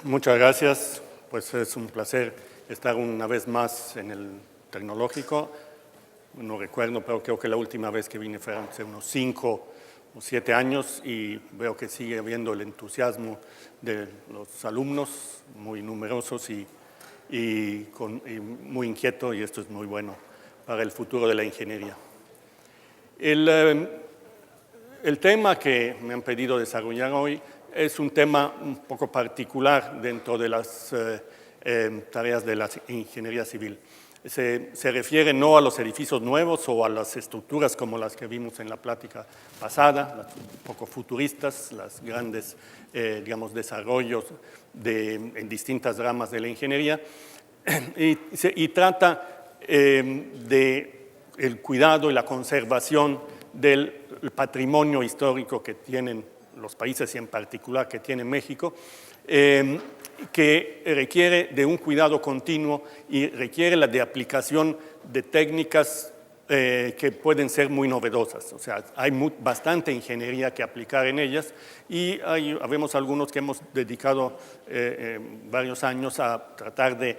Muchas gracias. Pues es un placer estar una vez más en el Tecnológico. No recuerdo, pero creo que la última vez que vine fue hace unos 5 o 7 años y veo que sigue habiendo el entusiasmo de los alumnos, muy numerosos y muy inquietos, y esto es muy bueno para el futuro de la ingeniería. El tema que me han pedido desarrollar hoy es un tema un poco particular dentro de las tareas de la ingeniería civil. Se refiere no a los edificios nuevos o a las estructuras como las que vimos en la plática pasada, las un poco futuristas, los grandes digamos, desarrollos en distintas ramas de la ingeniería, y trata del cuidado y la conservación del patrimonio histórico que tienen los países y en particular que tiene México, que requiere de un cuidado continuo y requiere la de aplicación de técnicas que pueden ser muy novedosas. O sea, hay bastante ingeniería que aplicar en ellas y habemos algunos que hemos dedicado varios años a tratar de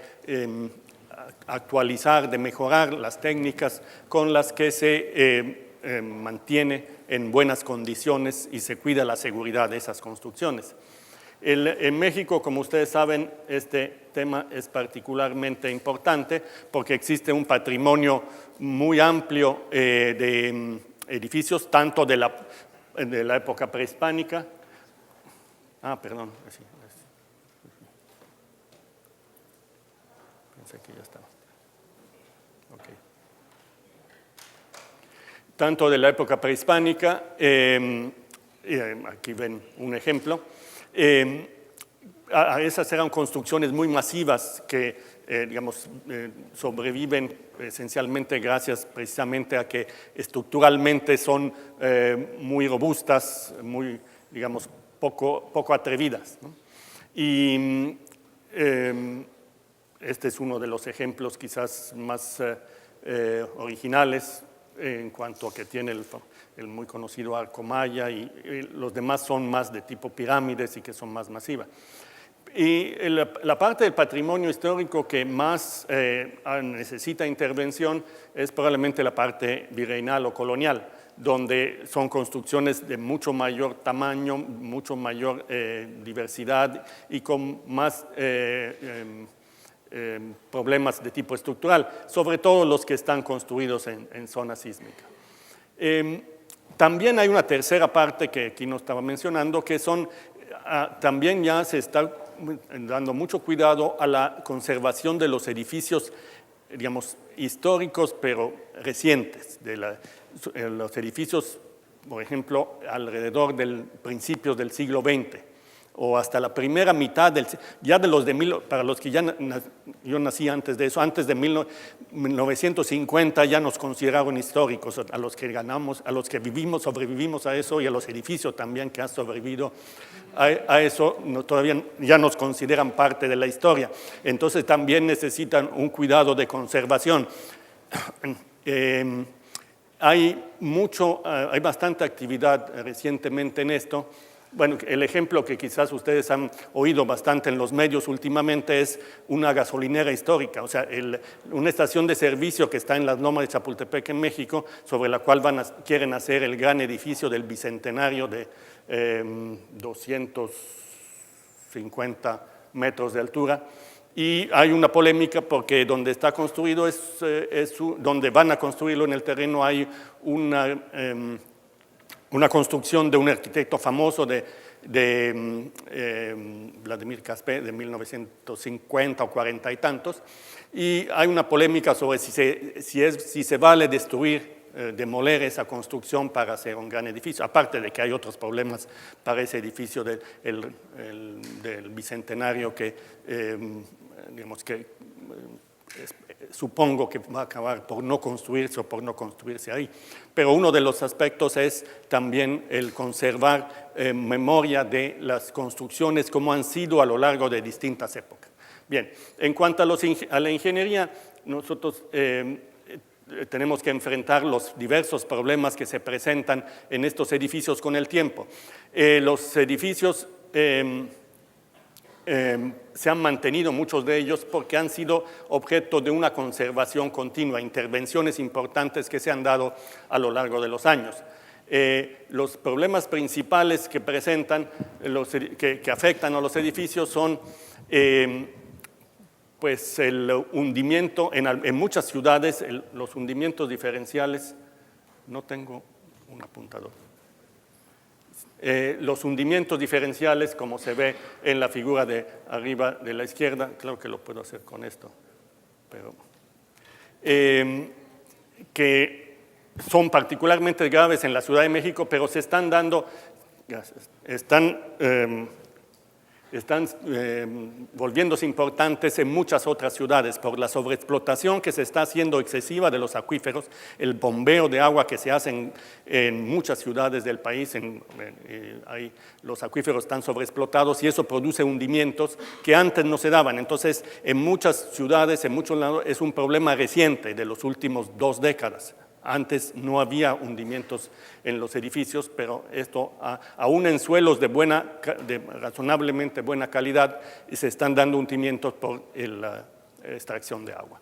actualizar, de mejorar las técnicas con las que se mantiene en buenas condiciones y se cuida la seguridad de esas construcciones. En México, como ustedes saben, este tema es particularmente importante porque existe un patrimonio muy amplio de edificios, tanto de la época prehispánica. Perdón. Sí, pensé que ya estaba. Okay. Tanto de la época prehispánica, aquí ven un ejemplo. Esas eran construcciones muy masivas que, digamos, sobreviven esencialmente gracias precisamente a que estructuralmente son muy robustas, muy, digamos, poco atrevidas, ¿no? Y este es uno de los ejemplos quizás más originales en cuanto a que tiene el muy conocido Arco Maya y los demás son más de tipo pirámides y que son más masivas. Y la parte del patrimonio histórico que más necesita intervención es probablemente la parte virreinal o colonial, donde son construcciones de mucho mayor tamaño, mucho mayor diversidad y con más problemas de tipo estructural, sobre todo los que están construidos en zona sísmica. También hay una tercera parte que aquí no estaba mencionando, que son, también ya se está dando mucho cuidado a la conservación de los edificios, digamos, históricos, pero recientes, los edificios, por ejemplo, alrededor del principios del siglo XX, o hasta la primera mitad ya de los para los que yo nací antes de eso, antes de 1950 ya nos consideraron históricos, a los que sobrevivimos a eso y a los edificios también que han sobrevivido a eso, todavía ya nos consideran parte de la historia. Entonces también necesitan un cuidado de conservación. Hay bastante actividad recientemente en esto. Bueno, el ejemplo que quizás ustedes han oído bastante en los medios últimamente es una gasolinera histórica, o sea, una estación de servicio que está en las lomas de Chapultepec en México, sobre la cual quieren hacer el gran edificio del Bicentenario de 250 metros de altura. Y hay una polémica porque donde está construido donde van a construirlo en el terreno hay una construcción de un arquitecto famoso de Vladimir Caspé de 1950 o 40 y tantos, y hay una polémica sobre si se vale demoler esa construcción para hacer un gran edificio, aparte de que hay otros problemas para ese edificio del Bicentenario que, digamos que supongo que va a acabar por no construirse o por no construirse ahí. Pero uno de los aspectos es también el conservar memoria de las construcciones como han sido a lo largo de distintas épocas. Bien, en cuanto a la ingeniería, nosotros tenemos que enfrentar los diversos problemas que se presentan en estos edificios con el tiempo. Los edificios se han mantenido muchos de ellos porque han sido objeto de una conservación continua, intervenciones importantes que se han dado a lo largo de los años. Los problemas principales que presentan, que afectan a los edificios son pues el hundimiento, en muchas ciudades, los hundimientos diferenciales. No tengo un apuntador. Los hundimientos diferenciales, como se ve en la figura de arriba de la izquierda, claro que lo puedo hacer con esto, pero que son particularmente graves en la Ciudad de México, pero se están dando, están volviéndose importantes en muchas otras ciudades por la sobreexplotación que se está haciendo excesiva de los acuíferos, el bombeo de agua que se hace en muchas ciudades del país, los acuíferos están sobreexplotados y eso produce hundimientos que antes no se daban. Entonces, en muchas ciudades, en muchos lados, es un problema reciente de los últimos 2 décadas. Antes no había hundimientos en los edificios, pero esto, aún en suelos de razonablemente buena calidad, se están dando hundimientos por la extracción de agua.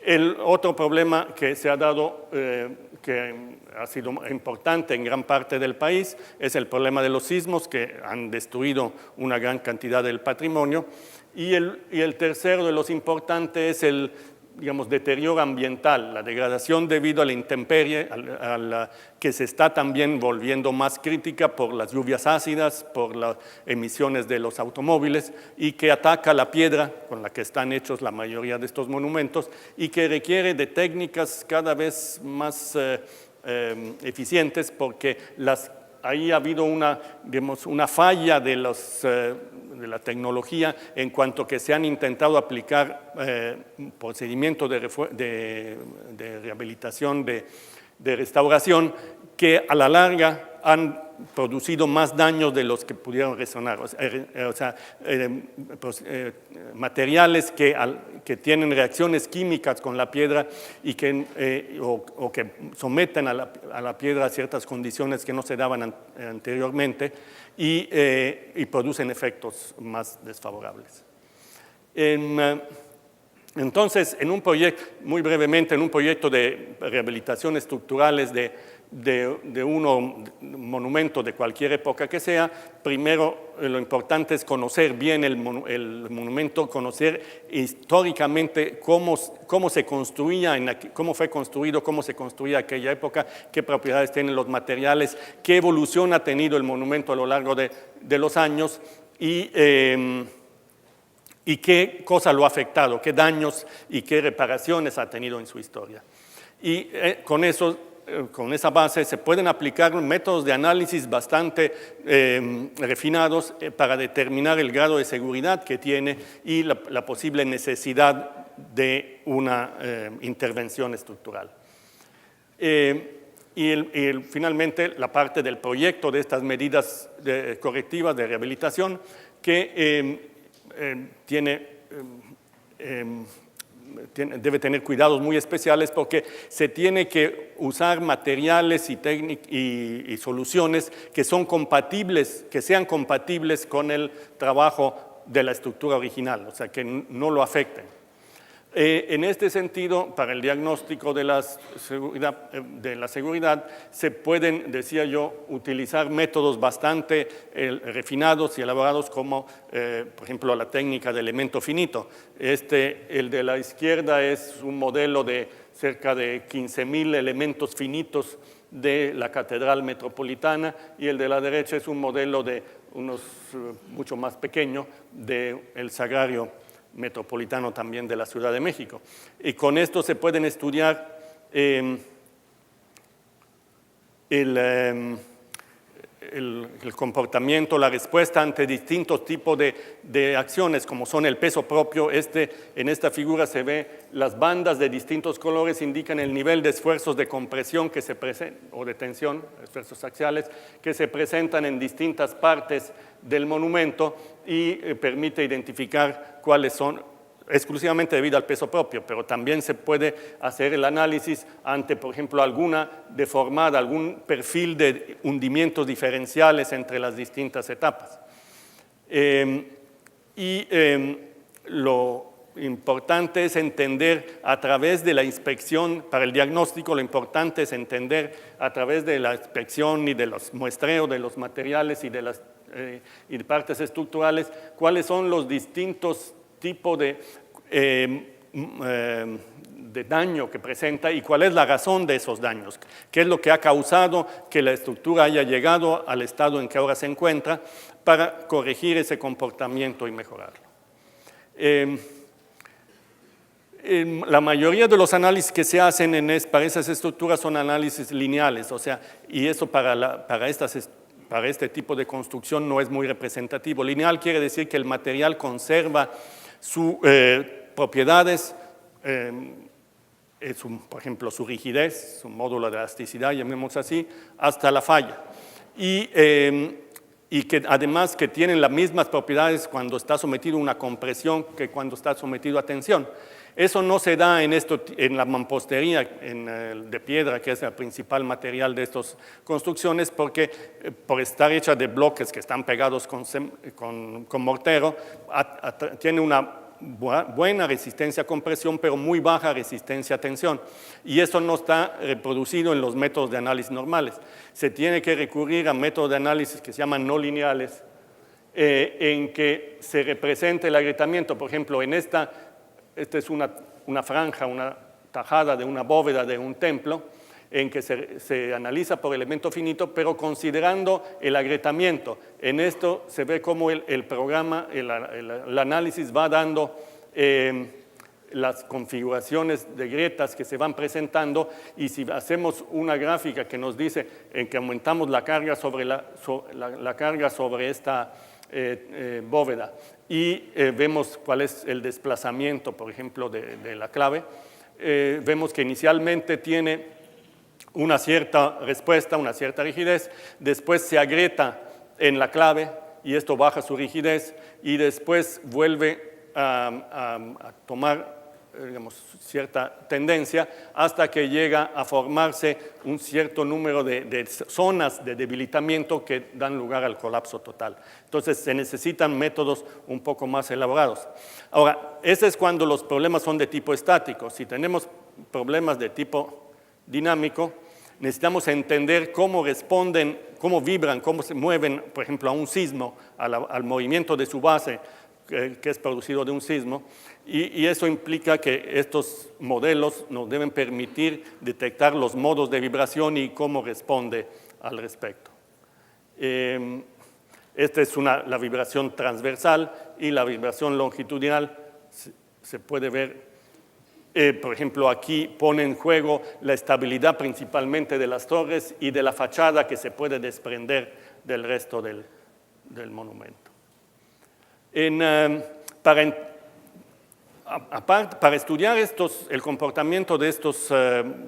El otro problema que se ha dado, que ha sido importante en gran parte del país, es el problema de los sismos, que han destruido una gran cantidad del patrimonio. Y el tercero de los importantes es el, digamos, deterioro ambiental, la degradación debido a la intemperie, que se está también volviendo más crítica por las lluvias ácidas, por las emisiones de los automóviles y que ataca la piedra con la que están hechos la mayoría de estos monumentos y que requiere de técnicas cada vez más eficientes porque ahí ha habido una falla de la tecnología en cuanto que se han intentado aplicar procedimientos de rehabilitación, de restauración, que a la larga han producido más daños de los que pudieron resonar. O sea, materiales que tienen reacciones químicas con la piedra y que someten a la piedra a ciertas condiciones que no se daban anteriormente y producen efectos más desfavorables. Entonces, muy brevemente, en un proyecto de rehabilitación estructurales de un monumento de cualquier época que sea, primero lo importante es conocer bien el monumento, conocer históricamente cómo se construía, cómo fue construido, cómo se construía aquella época, qué propiedades tienen los materiales, qué evolución ha tenido el monumento a lo largo de los años y qué cosa lo ha afectado, qué daños y qué reparaciones ha tenido en su historia. Y con esa base se pueden aplicar métodos de análisis bastante refinados para determinar el grado de seguridad que tiene y la posible necesidad de una intervención estructural. Finalmente, la parte del proyecto de estas medidas correctivas de rehabilitación que debe tener cuidados muy especiales porque se tiene que usar materiales y soluciones que sean compatibles con el trabajo de la estructura original, o sea, que no lo afecten. En este sentido, para el diagnóstico de la seguridad, se pueden, decía yo, utilizar métodos bastante refinados y elaborados como, por ejemplo, la técnica de elemento finito. El de la izquierda es un modelo de cerca de 15,000 elementos finitos de la Catedral Metropolitana y el de la derecha es un modelo de mucho más pequeño del Sagrario Metropolitano también de la Ciudad de México. Y con esto se pueden estudiar el comportamiento, la respuesta ante distintos tipos de acciones, como son el peso propio. En esta figura se ve las bandas de distintos colores, indican el nivel de esfuerzos de compresión o de tensión, esfuerzos axiales, que se presentan en distintas partes del monumento y permite identificar cuáles son, exclusivamente debido al peso propio, pero también se puede hacer el análisis ante, por ejemplo, alguna deformada, algún perfil de hundimientos diferenciales entre las distintas etapas. y lo importante es entender a través de la inspección, para el diagnóstico lo importante es entender a través de la inspección y de los muestreos de los materiales y de las partes estructurales, cuáles son los distintos tipos de daño que presenta y cuál es la razón de esos daños, qué es lo que ha causado que la estructura haya llegado al estado en que ahora se encuentra para corregir ese comportamiento y mejorarlo. La mayoría de los análisis que se hacen para esas estructuras son análisis lineales, o sea, y eso para este tipo de construcción no es muy representativo. Lineal quiere decir que el material conserva sus propiedades, por ejemplo, su rigidez, su módulo de elasticidad, llamémoslo así, hasta la falla. Y que además que tienen las mismas propiedades cuando está sometido a una compresión que cuando está sometido a tensión. Eso no se da en la mampostería de piedra, que es el principal material de estas construcciones, porque por estar hecha de bloques que están pegados con mortero, tiene una buena resistencia a compresión, pero muy baja resistencia a tensión. Y eso no está reproducido en los métodos de análisis normales. Se tiene que recurrir a métodos de análisis que se llaman no lineales, en que se represente el agrietamiento. Por ejemplo, esta es una franja, una tajada de una bóveda de un templo, en que se analiza por elemento finito, pero considerando el agrietamiento. En esto se ve cómo el programa, el análisis va dando las configuraciones de grietas que se van presentando, y si hacemos una gráfica que nos dice en que aumentamos la carga sobre carga sobre esta bóveda y vemos cuál es el desplazamiento, por ejemplo, de la clave, vemos que inicialmente tiene una cierta respuesta, una cierta rigidez, después se agrieta en la clave y esto baja su rigidez y después vuelve a tomar digamos, cierta tendencia hasta que llega a formarse un cierto número de zonas de debilitamiento que dan lugar al colapso total. Entonces se necesitan métodos un poco más elaborados. Ahora, ese es cuando los problemas son de tipo estático. Si tenemos problemas de tipo dinámico, necesitamos entender cómo responden, cómo vibran, cómo se mueven, por ejemplo, a un sismo, al movimiento de su base, que es producido de un sismo, y eso implica que estos modelos nos deben permitir detectar los modos de vibración y cómo responde al respecto. Esta es la vibración transversal y la vibración longitudinal. Se puede ver, por ejemplo, aquí pone en juego la estabilidad principalmente de las torres y de la fachada que se puede desprender del resto del monumento. Para estudiar el comportamiento de estos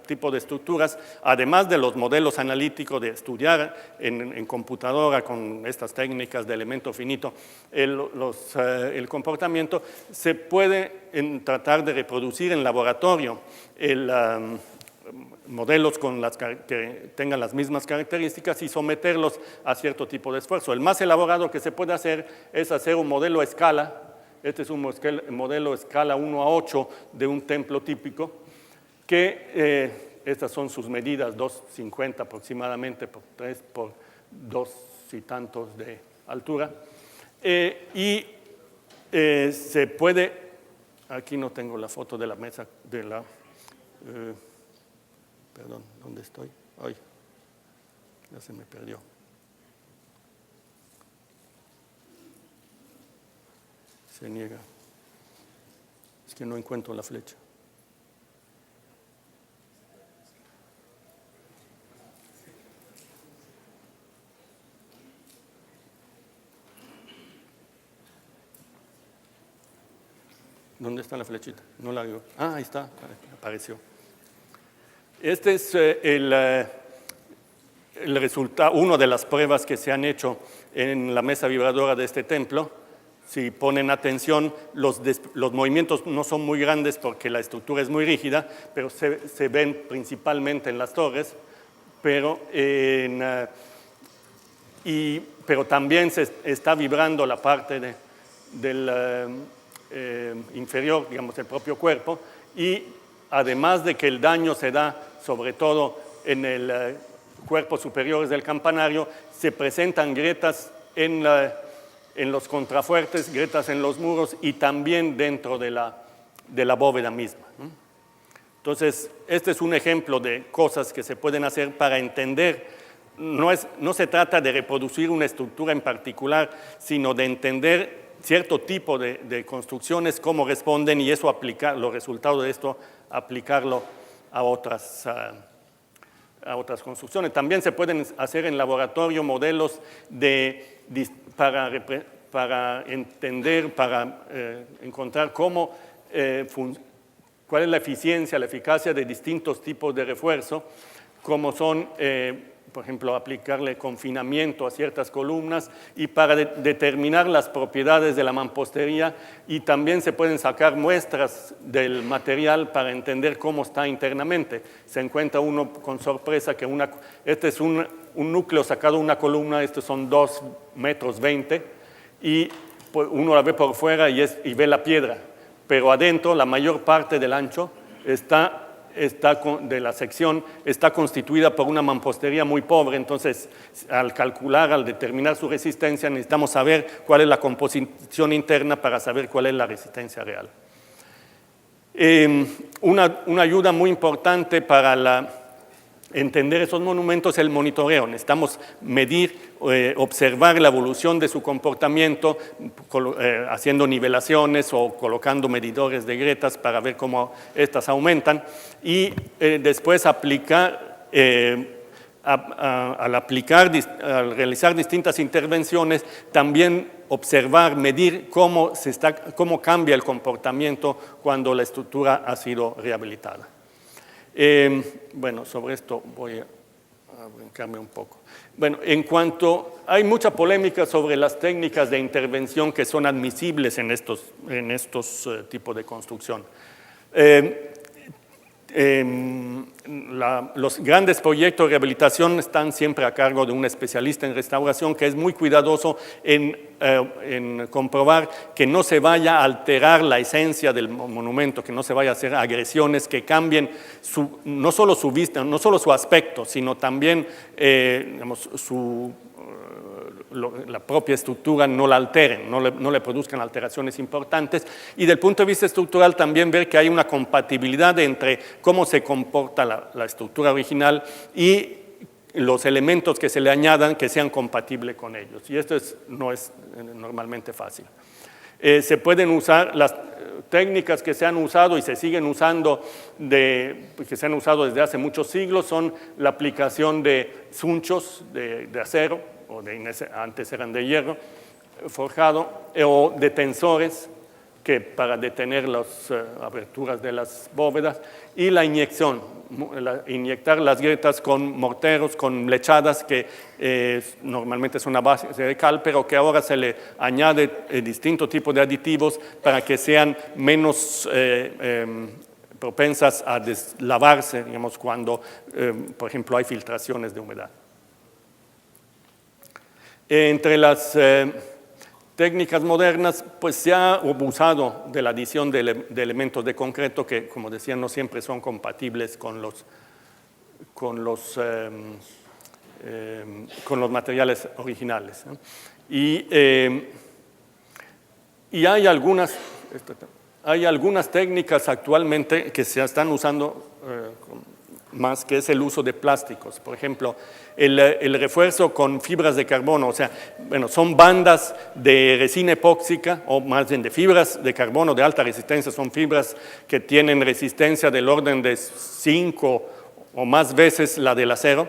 tipos de estructuras, además de los modelos analíticos, de estudiar en computadora con estas técnicas de elemento finito el comportamiento, se puede tratar de reproducir en laboratorio modelos que tengan las mismas características y someterlos a cierto tipo de esfuerzo. El más elaborado que se puede hacer es hacer un modelo a escala. Este es un modelo a escala 1:8 de un templo típico, que estas son sus medidas, 2,50 aproximadamente por 3 por 2 y tantos de altura. Se puede, aquí no tengo la foto de la mesa, perdón, ¿dónde estoy? Ay, ya se me perdió. Se niega. Es que no encuentro la flecha. ¿Dónde está la flechita? No la veo. Ah, ahí está, apareció. Este es el resultado, una de las pruebas que se han hecho en la mesa vibradora de este templo. Si ponen atención, los movimientos no son muy grandes porque la estructura es muy rígida, pero se ven principalmente en las torres, pero también se está vibrando la parte inferior, digamos, el propio cuerpo, y además de que el daño se da sobre todo en el cuerpos superiores del campanario, se presentan grietas en los contrafuertes, grietas en los muros y también dentro de la bóveda misma. Entonces, este es un ejemplo de cosas que se pueden hacer para entender. No se trata de reproducir una estructura en particular, sino de entender cierto tipo de construcciones, cómo responden, y eso aplicar, los resultados de esto, aplicarlo a otras construcciones. También se pueden hacer en laboratorio modelos para entender, para encontrar cuál es la eficiencia, la eficacia de distintos tipos de refuerzo, como son, por ejemplo, aplicarle confinamiento a ciertas columnas, y para determinar las propiedades de la mampostería, y también se pueden sacar muestras del material para entender cómo está internamente. Se encuentra uno con sorpresa que este es un núcleo sacado de una columna, estos son 2,20 metros, y uno la ve por fuera y ve la piedra, pero adentro la mayor parte del ancho de la sección está constituida por una mampostería muy pobre. Entonces, al determinar su resistencia, necesitamos saber cuál es la composición interna para saber cuál es la resistencia real. Una ayuda muy importante para entender esos monumentos es el monitoreo. Necesitamos medir, observar la evolución de su comportamiento, haciendo nivelaciones o colocando medidores de grietas para ver cómo estas aumentan, y después aplicar, al realizar distintas intervenciones, también observar, medir cómo cambia el comportamiento cuando la estructura ha sido rehabilitada. Bueno, sobre esto voy a brincarme un poco. Bueno, hay mucha polémica sobre las técnicas de intervención que son admisibles en estos tipos de construcción. Los grandes proyectos de rehabilitación están siempre a cargo de un especialista en restauración que es muy cuidadoso en comprobar que no se vaya a alterar la esencia del monumento, que no se vaya a hacer agresiones que cambien no solo su vista, no solo su aspecto, sino también digamos, la propia estructura no la alteren, no le produzcan alteraciones importantes, y del punto de vista estructural también ver que hay una compatibilidad entre cómo se comporta la estructura original y los elementos que se le añadan que sean compatibles con ellos, y esto no es normalmente fácil. Se pueden usar las técnicas que se han usado y se siguen usando, que se han usado desde hace muchos siglos, son la aplicación de sunchos de acero, o antes eran de hierro forjado, o de tensores para detener las aberturas de las bóvedas, y la inyección, inyectar las grietas con morteros, con lechadas que normalmente son a base de cal, pero que ahora se le añade distintos tipos de aditivos para que sean menos propensas a deslavarse, digamos, cuando, por ejemplo, hay filtraciones de humedad. Entre las técnicas modernas, pues se ha abusado de la adición de elementos de concreto que, como decía, no siempre son compatibles con los materiales originales, ¿no? Y hay algunas técnicas actualmente que se están usando más, que es el uso de plásticos. Por ejemplo, el refuerzo con fibras de carbono, o sea, bueno, son bandas de resina epóxica, o más bien de fibras de carbono de alta resistencia, son fibras que tienen resistencia del orden de 5 o más veces la del acero,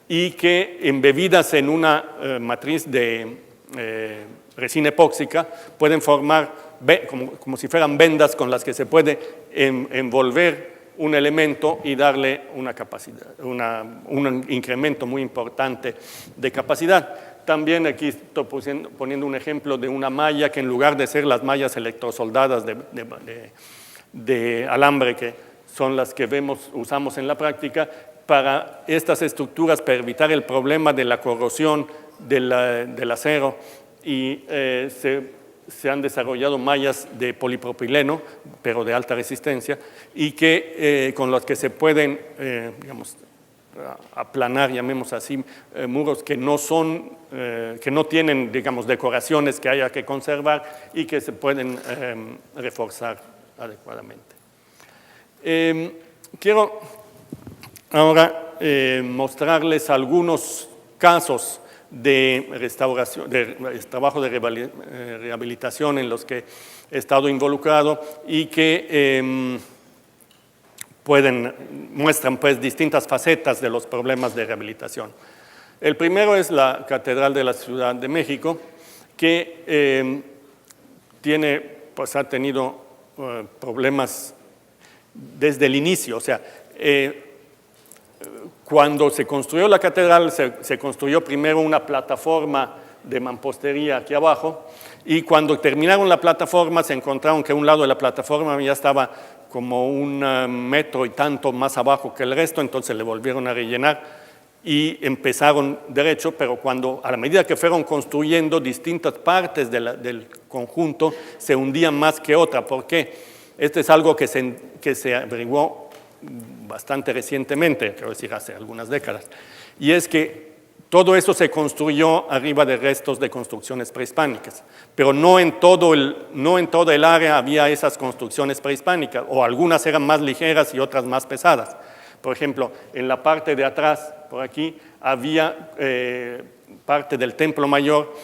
y que embebidas en una matriz de resina epóxica pueden formar como si fueran vendas con las que se puede envolver un elemento y darle una capacidad, un incremento muy importante de capacidad. También aquí estoy poniendo un ejemplo de una malla que, en lugar de ser las mallas electrosoldadas de alambre, que son las que usamos en la práctica, para estas estructuras, para evitar el problema de la corrosión del acero, y se se han desarrollado mallas de polipropileno, pero de alta resistencia, y que, con los que se pueden, digamos, aplanar, llamemos así, muros que no tienen, digamos, decoraciones que haya que conservar y que se pueden reforzar adecuadamente. Quiero ahora mostrarles algunos casos de restauración, de trabajo de rehabilitación en los que he estado involucrado y que muestran pues distintas facetas de los problemas de rehabilitación. El primero es la Catedral de la Ciudad de México, que ha tenido problemas desde el inicio. O sea, cuando se construyó la catedral, se construyó primero una plataforma de mampostería aquí abajo, y cuando terminaron la plataforma se encontraron que un lado de la plataforma ya estaba como 1 metro y tanto más abajo que el resto, entonces le volvieron a rellenar y empezaron derecho, pero a la medida que fueron construyendo, distintas partes del conjunto se hundían más que otra. ¿Por qué? Esto es algo que se averiguó bastante recientemente, quiero decir hace algunas décadas, y es que todo eso se construyó arriba de restos de construcciones prehispánicas, pero no en todo el área había esas construcciones prehispánicas, o algunas eran más ligeras y otras más pesadas. Por ejemplo, en la parte de atrás, por aquí, había parte del Templo Mayor,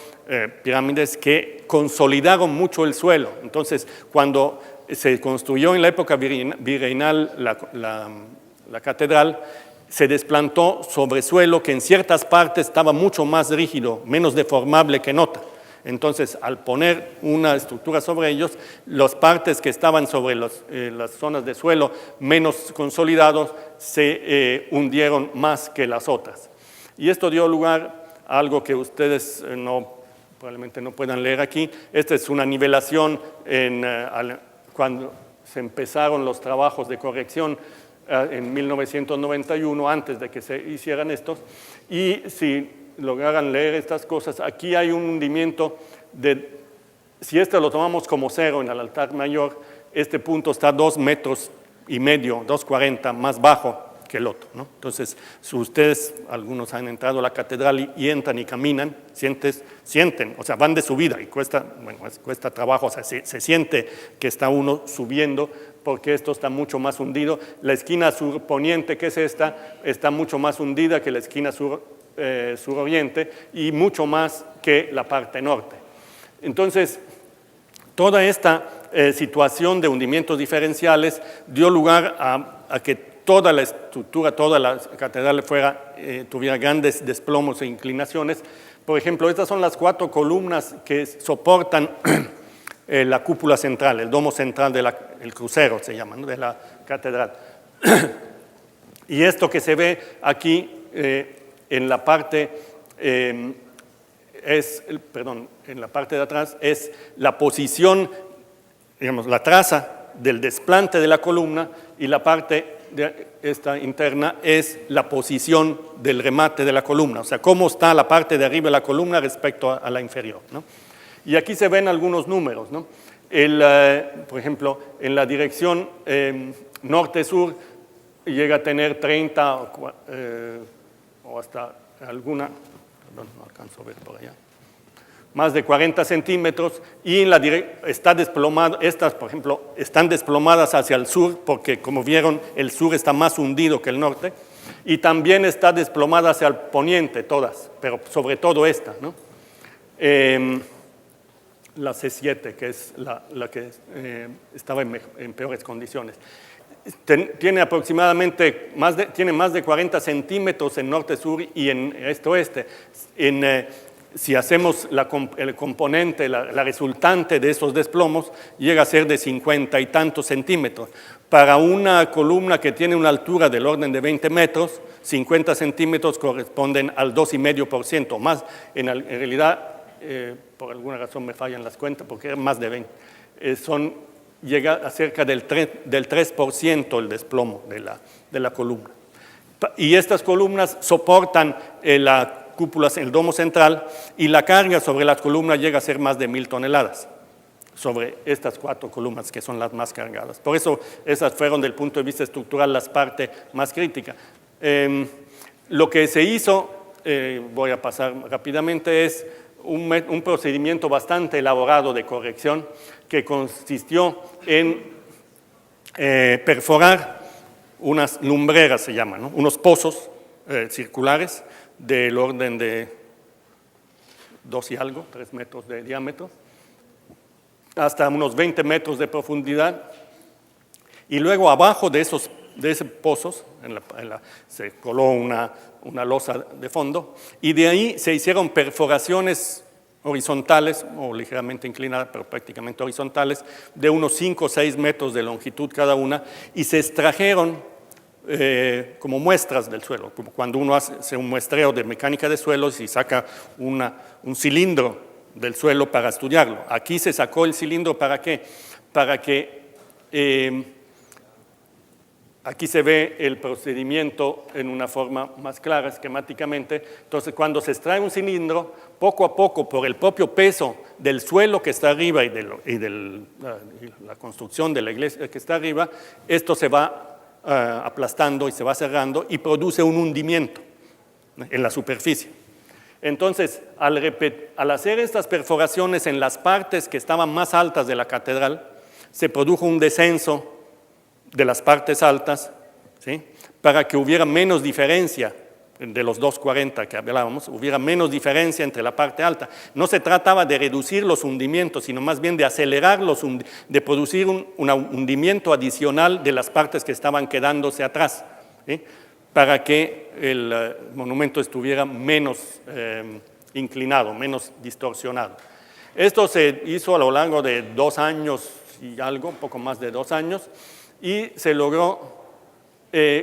pirámides que consolidaron mucho el suelo. Entonces, cuando se construyó en la época virreinal la catedral, se desplantó sobre suelo que en ciertas partes estaba mucho más rígido, menos deformable que en otras. Entonces, al poner una estructura sobre ellos, las partes que estaban sobre las zonas de suelo menos consolidados se hundieron más que las otras. Y esto dio lugar a algo que ustedes probablemente no puedan leer aquí. Esta es una nivelación cuando se empezaron los trabajos de corrección en 1991, antes de que se hicieran estos. Y si lograran leer estas cosas, aquí hay un hundimiento si este lo tomamos como cero en el altar mayor, este punto está 2,5 metros, 2,40 más bajo que el otro, ¿no? Entonces, si ustedes, algunos han entrado a la catedral y entran y caminan, sienten, o sea, van de subida y cuesta trabajo, o sea, se siente que está uno subiendo porque esto está mucho más hundido. La esquina surponiente, que es esta, está mucho más hundida que la esquina suroriente y mucho más que la parte norte. Entonces, toda esta situación de hundimientos diferenciales dio lugar a que toda la estructura, toda la catedral tuviera grandes desplomos e inclinaciones. Por ejemplo, estas son las 4 columnas que soportan la cúpula central, el domo central el crucero se llama, ¿no?, de la catedral. Y esto que se ve aquí en la parte en la parte de atrás es la posición, digamos, la traza del desplante de la columna, y la parte de esta interna es la posición del remate de la columna, o sea, cómo está la parte de arriba de la columna respecto a la inferior, ¿no? Y aquí se ven algunos números, ¿no? Por ejemplo, en la dirección norte-sur llega a tener 30 o hasta alguna, perdón, no alcanzo a ver por allá, más de 40 centímetros, y está desplomado. Estas, por ejemplo, están desplomadas hacia el sur porque, como vieron, el sur está más hundido que el norte, y también está desplomada hacia el poniente, todas, pero sobre todo esta, ¿no? La C7, que es la que estaba en peores condiciones. Tiene aproximadamente tiene más de 40 centímetros en norte-sur y en este-oeste. Si hacemos el componente, la resultante de esos desplomos, llega a ser de 50 y tantos centímetros. Para una columna que tiene una altura del orden de 20 metros, 50 centímetros corresponden al 2,5% más. En realidad, por alguna razón me fallan las cuentas, porque es más de 20. Llega a cerca del 3% el desplomo de la columna. Y estas columnas soportan la cúpula, el domo central, y la carga sobre las columnas llega a ser más de 1,000 toneladas. sobre estas 4 columnas que son las más cargadas. Por eso esas fueron, del punto de vista estructural, las partes más críticas. Lo que se hizo, voy a pasar rápidamente, es un procedimiento bastante elaborado de corrección que consistió en perforar unas lumbreras, se llaman, ¿no? Unos pozos circulares del orden de 2 y algo, 3 metros de diámetro, hasta unos 20 metros de profundidad, y luego abajo de esos pozos se coló una losa de fondo, y de ahí se hicieron perforaciones horizontales, o ligeramente inclinadas, pero prácticamente horizontales, de unos 5 o 6 metros de longitud cada una, y se extrajeron como muestras del suelo, como cuando uno hace un muestreo de mecánica de suelos y saca un cilindro del suelo para estudiarlo. Aquí se sacó el cilindro, ¿para qué? Para que aquí se ve el procedimiento en una forma más clara, esquemáticamente. Entonces, cuando se extrae un cilindro, poco a poco, por el propio peso del suelo que está arriba y de la construcción de la iglesia que está arriba, esto se va aplastando y se va cerrando y produce un hundimiento en la superficie. Entonces, al hacer estas perforaciones en las partes que estaban más altas de la catedral, se produjo un descenso de las partes altas, ¿sí? Para que hubiera menos diferencia de los 240 que hablábamos, hubiera menos diferencia entre la parte alta. No se trataba de reducir los hundimientos, sino más bien de acelerarlos, de producir un hundimiento adicional de las partes que estaban quedándose atrás, ¿sí? Para que el monumento estuviera menos inclinado, menos distorsionado. Esto se hizo a lo largo de 2 años y algo, un poco más de 2 años, y se logró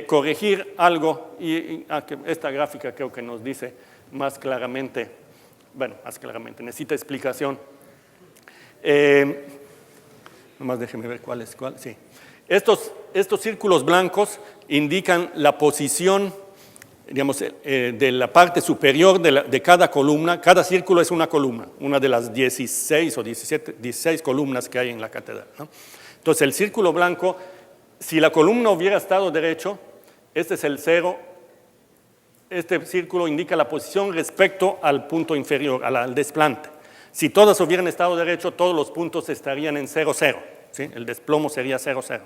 corregir algo, y esta gráfica creo que nos dice más claramente, bueno, más claramente, necesita explicación. Nomás déjeme ver cuál es cuál, sí. Estos círculos blancos indican la posición, digamos, de la parte superior de cada columna. Cada círculo es una columna, una de las 16 o 16 columnas que hay en la catedral, ¿no? Entonces, el círculo blanco, si la columna hubiera estado derecho, este es el 0, este círculo indica la posición respecto al punto inferior, al desplante. Si todas hubieran estado derecho, todos los puntos estarían en 0, 0, ¿sí? El desplomo sería 0, 0.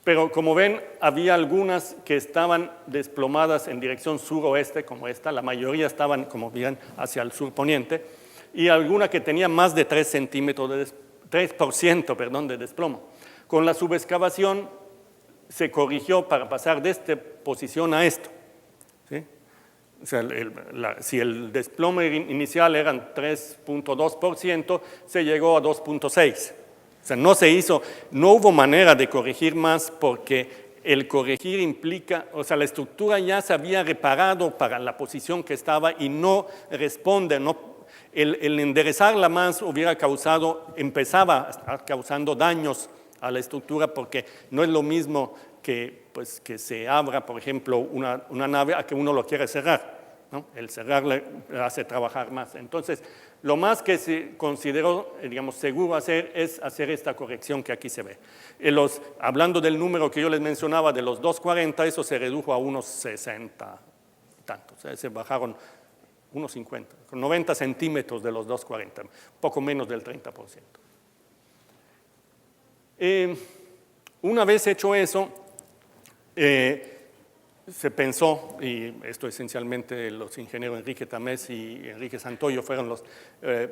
Pero como ven, había algunas que estaban desplomadas en dirección suroeste, como esta, la mayoría estaban, como ven, hacia el surponiente, y alguna que tenía más de 3 centímetros 3% de desplomo. Con la subexcavación se corrigió para pasar de esta posición a esto, ¿sí? O sea, si el desplome inicial eran 3.2%, se llegó a 2.6%. O sea, no hubo manera de corregir más porque el corregir implica, o sea, la estructura ya se había reparado para la posición que estaba y no responde, el enderezarla más empezaba causando daños a la estructura, porque no es lo mismo que se abra, por ejemplo, una nave a que uno lo quiere cerrar, ¿no? El cerrar le hace trabajar más. Entonces, lo más que se consideró, digamos, seguro hacer es hacer esta corrección que aquí se ve. Hablando del número que yo les mencionaba de los 240, eso se redujo a unos 60 tantos, se bajaron unos 50, con 90 centímetros de los 240, poco menos del 30%. Una vez hecho eso, se pensó, y esto esencialmente los ingenieros Enrique Tamés y Enrique Santoyo fueron los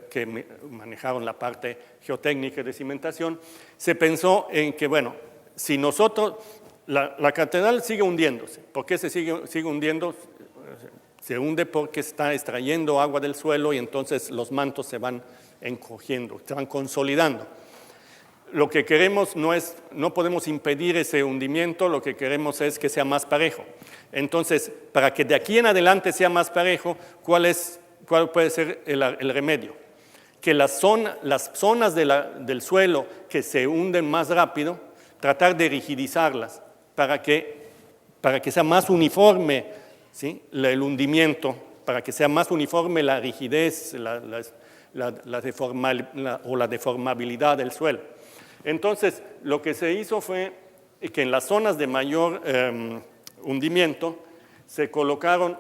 que manejaron la parte geotécnica de cimentación, se pensó en que, bueno, si nosotros, la catedral sigue hundiéndose. ¿Por qué se sigue hundiendo? Se hunde porque está extrayendo agua del suelo y entonces los mantos se van encogiendo, se van consolidando. Lo que queremos no podemos impedir ese hundimiento, lo que queremos es que sea más parejo. Entonces, para que de aquí en adelante sea más parejo, ¿cuál puede ser el remedio? Que las zonas del suelo que se hunden más rápido, tratar de rigidizarlas para que sea más uniforme, ¿sí? El hundimiento, para que sea más uniforme la rigidez, la deformabilidad del suelo. Entonces, lo que se hizo fue que en las zonas de mayor hundimiento se colocaron,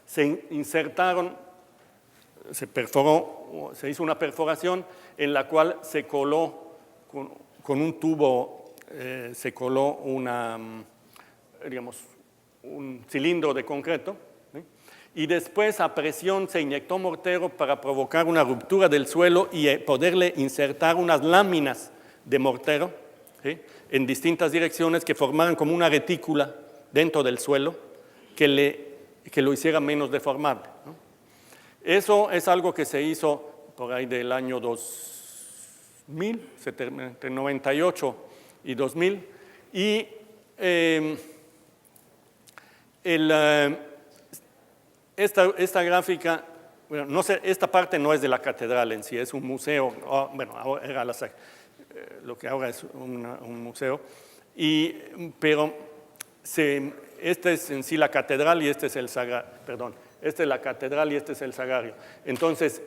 se insertaron, se perforó, se hizo una perforación en la cual se coló con un tubo, se coló digamos, un cilindro de concreto, ¿sí? Y después a presión se inyectó mortero para provocar una ruptura del suelo y poderle insertar unas láminas de mortero, ¿sí? En distintas direcciones que formaran como una retícula dentro del suelo que lo hiciera menos deformable, ¿no? Eso es algo que se hizo por ahí del año 2000, entre 98 y 2000, y esta gráfica, bueno, no sé, esta parte no es de la catedral en sí, es un museo, bueno, era lo que ahora es un museo, pero esta es en sí la catedral y este es el sagrario, perdón, esta es la catedral y este es el sagrario. Entonces,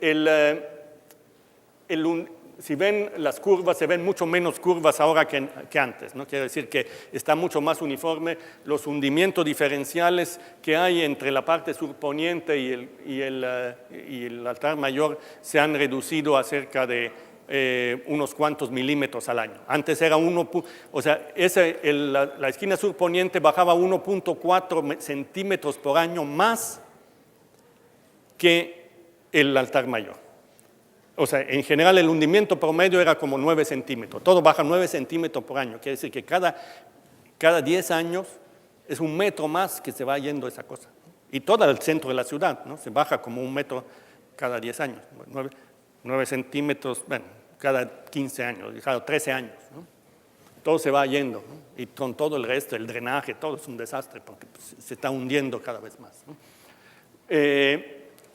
si ven las curvas, se ven mucho menos curvas ahora que antes, ¿no? Quiere decir que está mucho más uniforme. Los hundimientos diferenciales que hay entre la parte surponiente y el altar mayor se han reducido a cerca de unos cuantos milímetros al año. Antes era o sea, la esquina surponiente bajaba 1.4 centímetros por año más que el altar mayor. O sea, en general el hundimiento promedio era como 9 centímetros. Todo baja 9 centímetros por año. Quiere decir que cada 10 años es un metro más que se va yendo esa cosa. Y todo el centro de la ciudad, ¿no? Se baja como un metro cada 10 años. 9 centímetros, bueno, cada 15 años, cada 13 años, ¿no? Todo se va yendo, ¿no? Y con todo el resto, el drenaje, todo es un desastre porque se está hundiendo cada vez más, ¿no?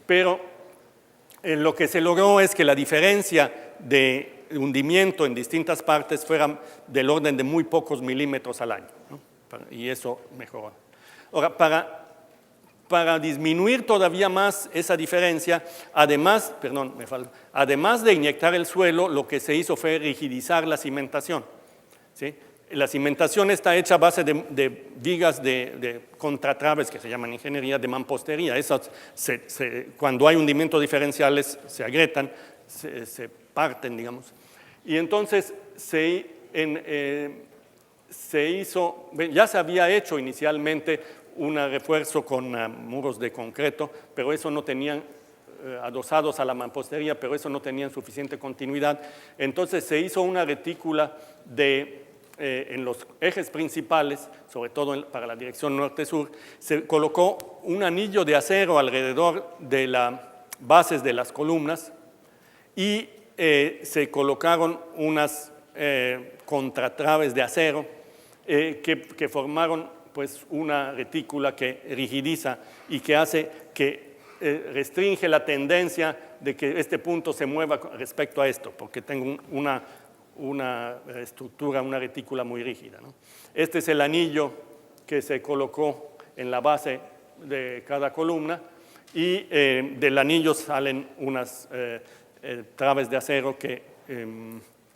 Pero lo que se logró es que la diferencia de hundimiento en distintas partes fuera del orden de muy pocos milímetros al año, ¿no? Y eso mejoró. Ahora, para disminuir todavía más esa diferencia, además de inyectar el suelo, lo que se hizo fue rigidizar la cimentación, ¿sí? La cimentación está hecha a base de vigas de contratraves que se llaman en ingeniería de mampostería. Esas cuando hay hundimientos diferenciales se agrietan, se parten, digamos. Y entonces ya se había hecho inicialmente un refuerzo con muros de concreto, pero eso no tenían adosados a la mampostería, pero eso no tenían suficiente continuidad. Entonces se hizo una retícula en los ejes principales, sobre todo para la dirección norte-sur, se colocó un anillo de acero alrededor de las bases de las columnas y se colocaron unas contratraves de acero que formaron pues una retícula que rigidiza y que hace que restringe la tendencia de que este punto se mueva respecto a esto, porque tengo una estructura, una retícula muy rígida, ¿no? Este es el anillo que se colocó en la base de cada columna y del anillo salen unas traves de acero que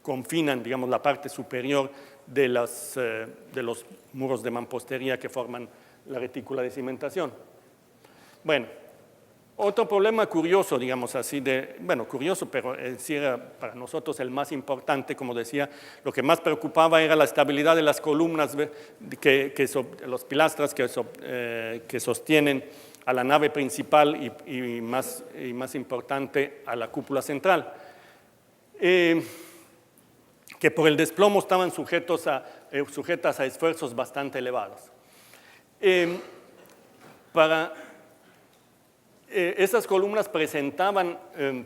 confinan, digamos, la parte superior de los muros de mampostería que forman la retícula de cimentación. Bueno, otro problema curioso, digamos así, curioso, pero sí era para nosotros el más importante, como decía, lo que más preocupaba era la estabilidad de las columnas, los pilastras que sostienen a la nave principal y más importante a la cúpula central, que por el desplomo estaban sujetas a esfuerzos bastante elevados. Esas columnas presentaban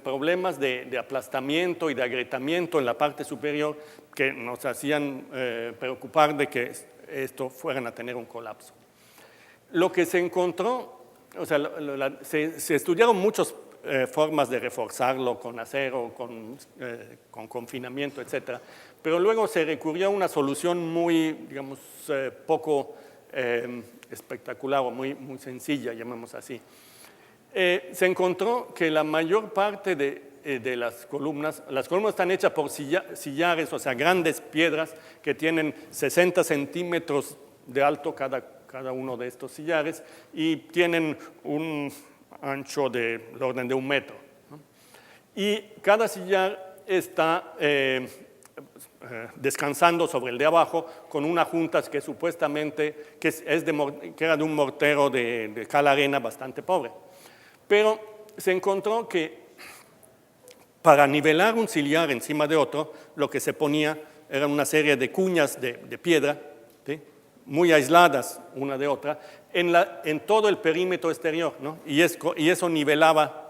problemas de aplastamiento y de agrietamiento en la parte superior que nos hacían preocupar de que esto fueran a tener un colapso. Lo que se encontró, o sea, se estudiaron muchas formas de reforzarlo con acero, con confinamiento, etc. Pero luego se recurrió a una solución muy, digamos, poco espectacular o muy sencilla, llamemos así. se encontró que la mayor parte de las columnas están hechas por sillares, o sea, grandes piedras que tienen 60 centímetros de alto cada uno de estos sillares y tienen un ancho del orden de 1 metro, ¿no? Y cada sillar está descansando sobre el de abajo con unas juntas que supuestamente que era de un mortero de cal arena bastante pobre. Pero se encontró que para nivelar un sillar encima de otro, lo que se ponía era una serie de cuñas de piedra, ¿sí?, muy aisladas una de otra, en todo el perímetro exterior, ¿no? Y eso nivelaba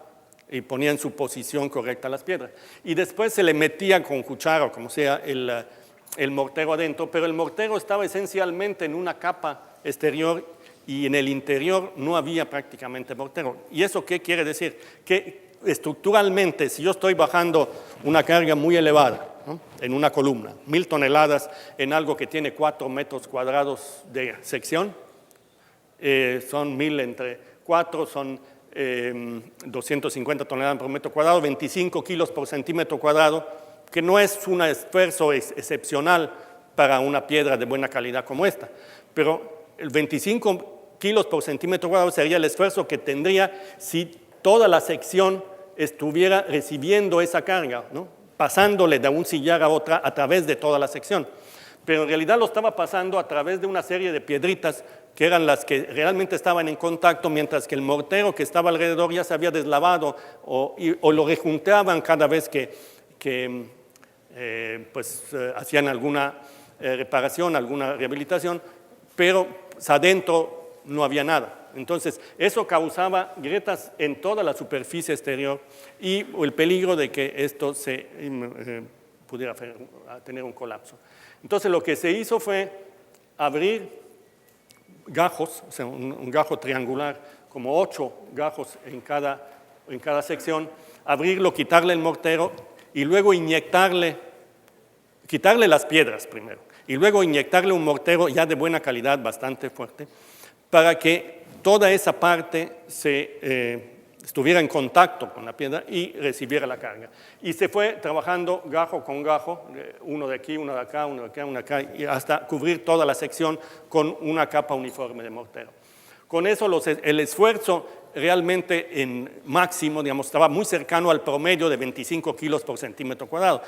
y ponía en su posición correcta las piedras. Y después se le metía con cuchara o como sea el mortero adentro, pero el mortero estaba esencialmente en una capa exterior y en el interior no había prácticamente mortero. ¿Y eso qué quiere decir? Que estructuralmente, si yo estoy bajando una carga muy elevada, ¿no?, en una columna, 1000 toneladas en algo que tiene 4 metros cuadrados de sección, son 1000 entre 4, son 250 toneladas por metro cuadrado, 25 kilos por centímetro cuadrado, que no es un esfuerzo excepcional para una piedra de buena calidad como esta, pero el 25 kilos por centímetro cuadrado sería el esfuerzo que tendría si toda la sección estuviera recibiendo esa carga, ¿no?, pasándole de un sillar a otra a través de toda la sección. Pero en realidad lo estaba pasando a través de una serie de piedritas que eran las que realmente estaban en contacto, mientras que el mortero que estaba alrededor ya se había deslavado o lo rejuntaban cada vez que hacían alguna reparación, alguna rehabilitación, pero adentro no había nada. Entonces, eso causaba grietas en toda la superficie exterior y el peligro de que esto pudiera tener un colapso. Entonces, lo que se hizo fue abrir gajos, o sea, un gajo triangular, como 8 gajos en cada sección, abrirlo, quitarle el mortero y luego quitarle las piedras primero, y luego inyectarle un mortero ya de buena calidad, bastante fuerte, para que toda esa parte estuviera en contacto con la piedra y recibiera la carga. Y se fue trabajando gajo con gajo, uno de aquí, uno de acá, uno de acá, uno de acá, y hasta cubrir toda la sección con una capa uniforme de mortero. Con eso el esfuerzo realmente en máximo, digamos, estaba muy cercano al promedio de 25 kilos por centímetro cuadrado.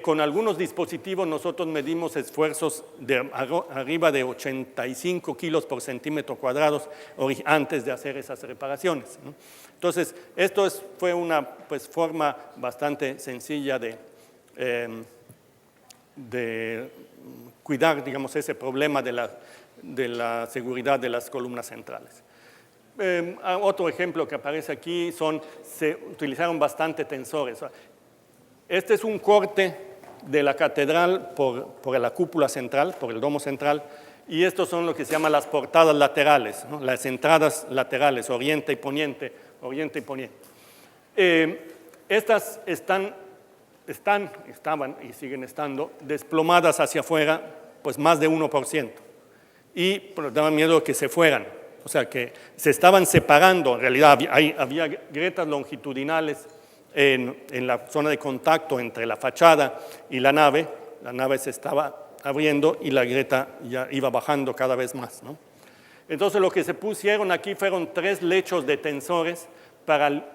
Con algunos dispositivos nosotros medimos esfuerzos de arriba de 85 kilos por centímetro cuadrado antes de hacer esas reparaciones, ¿no? Entonces, esto fue una forma bastante sencilla de cuidar, digamos, ese problema de la seguridad de las columnas centrales. Otro ejemplo que aparece aquí se utilizaron bastante tensores. Este es un corte de la catedral por la cúpula central, por el domo central, y estos son lo que se llaman las portadas laterales, ¿no?, las entradas laterales, oriente y poniente, oriente y poniente. Estas estaban y siguen estando desplomadas hacia afuera, pues más de 1%, y daba miedo que se fueran. O sea, que se estaban separando, en realidad había grietas longitudinales en la zona de contacto entre la fachada y la nave se estaba abriendo y la grieta ya iba bajando cada vez más, ¿no? Entonces lo que se pusieron aquí fueron 3 lechos de tensores para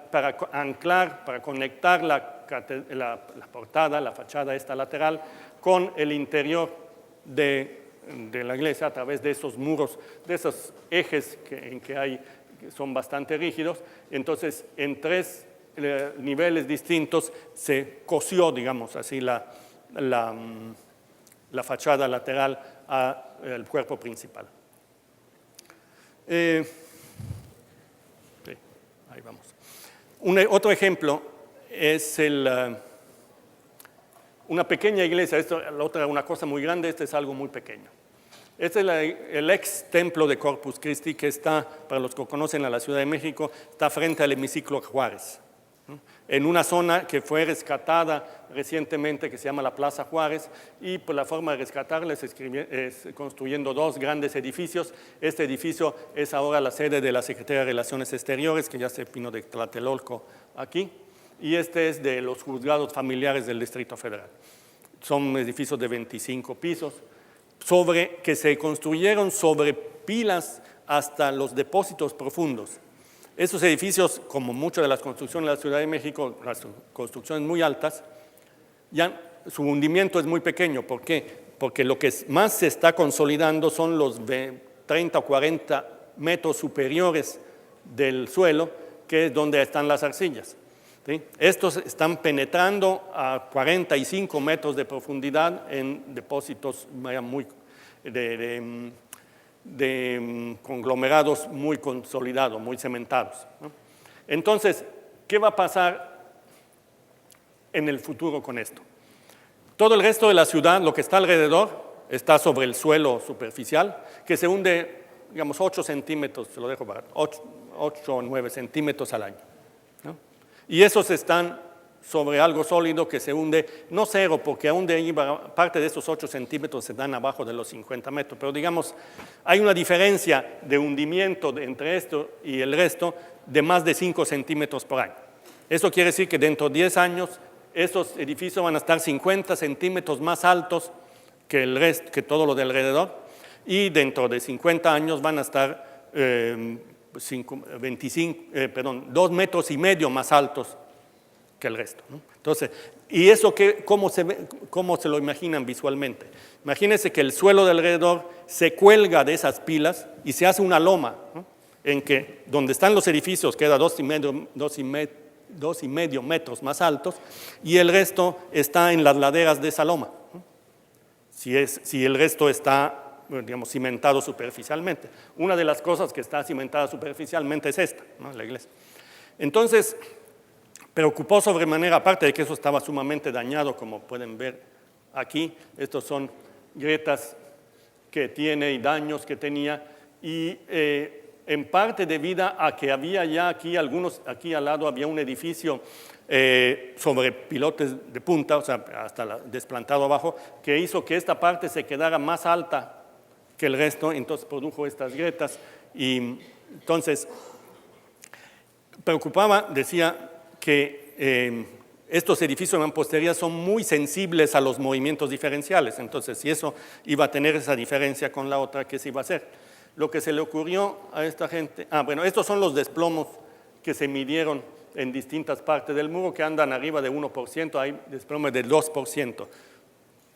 anclar, para conectar la portada, la fachada esta lateral, con el interior de la iglesia a través de esos muros, de esos ejes que son bastante rígidos. Entonces, en 3 niveles distintos se cosió, digamos así, la fachada lateral al cuerpo principal. Sí, ahí vamos. Otro ejemplo es una pequeña iglesia. La otra era una cosa muy grande, este es algo muy pequeño. Este es el ex templo de Corpus Christi, que está, para los que conocen a la Ciudad de México, está frente al hemiciclo Juárez, ¿no?, en una zona que fue rescatada recientemente que se llama la Plaza Juárez, y pues, la forma de rescatarla es construyendo dos grandes edificios. Este edificio es ahora la sede de la Secretaría de Relaciones Exteriores, que ya se vino de Tlatelolco aquí, y este es de los juzgados familiares del Distrito Federal. Son edificios de 25 pisos, que se construyeron sobre pilas hasta los depósitos profundos. Estos edificios, como muchas de las construcciones de la Ciudad de México, las construcciones muy altas, ya su hundimiento es muy pequeño. ¿Por qué? Porque lo que más se está consolidando son los 30 o 40 metros superiores del suelo, que es donde están las arcillas. ¿Sí? Estos están penetrando a 45 metros de profundidad en depósitos muy de conglomerados muy consolidados, muy cementados, ¿no? Entonces, ¿qué va a pasar en el futuro con esto? Todo el resto de la ciudad, lo que está alrededor, está sobre el suelo superficial, que se hunde, digamos, 8 centímetros, se lo dejo para 8 o 9 centímetros al año, ¿no? Y esos están sobre algo sólido que se hunde, no cero, porque aún de ahí parte de estos 8 centímetros se dan abajo de los 50 metros, pero digamos, hay una diferencia de hundimiento entre esto y el resto de más de 5 centímetros por año. Eso quiere decir que dentro de 10 años, estos edificios van a estar 50 centímetros más altos que el resto, que todo lo de alrededor, y dentro de 50 años van a estar 2,5 metros más altos que el resto, ¿no? Entonces, ¿y eso cómo se lo imaginan visualmente? Imagínense que el suelo de alrededor se cuelga de esas pilas y se hace una loma, ¿no? En que donde están los edificios queda 2,5 metros más altos, y el resto está en las laderas de esa loma, ¿no? Si el resto está, digamos, cimentado superficialmente. Una de las cosas que está cimentada superficialmente es esta, ¿no? La iglesia. Entonces, preocupó sobremanera, aparte de que eso estaba sumamente dañado, como pueden ver aquí. Estos son grietas que tiene y daños que tenía, y en parte debido a que había ya aquí aquí al lado había un edificio sobre pilotes de punta, o sea, hasta desplantado abajo, que hizo que esta parte se quedara más alta que el resto, entonces produjo estas grietas. Y entonces preocupaba, decía, que estos edificios de mampostería son muy sensibles a los movimientos diferenciales. Entonces, si eso iba a tener esa diferencia con la otra, ¿qué se iba a hacer? Lo que se le ocurrió a esta gente, bueno, estos son los desplomos que se midieron en distintas partes del muro, que andan arriba de 1%, hay desplome de 2%.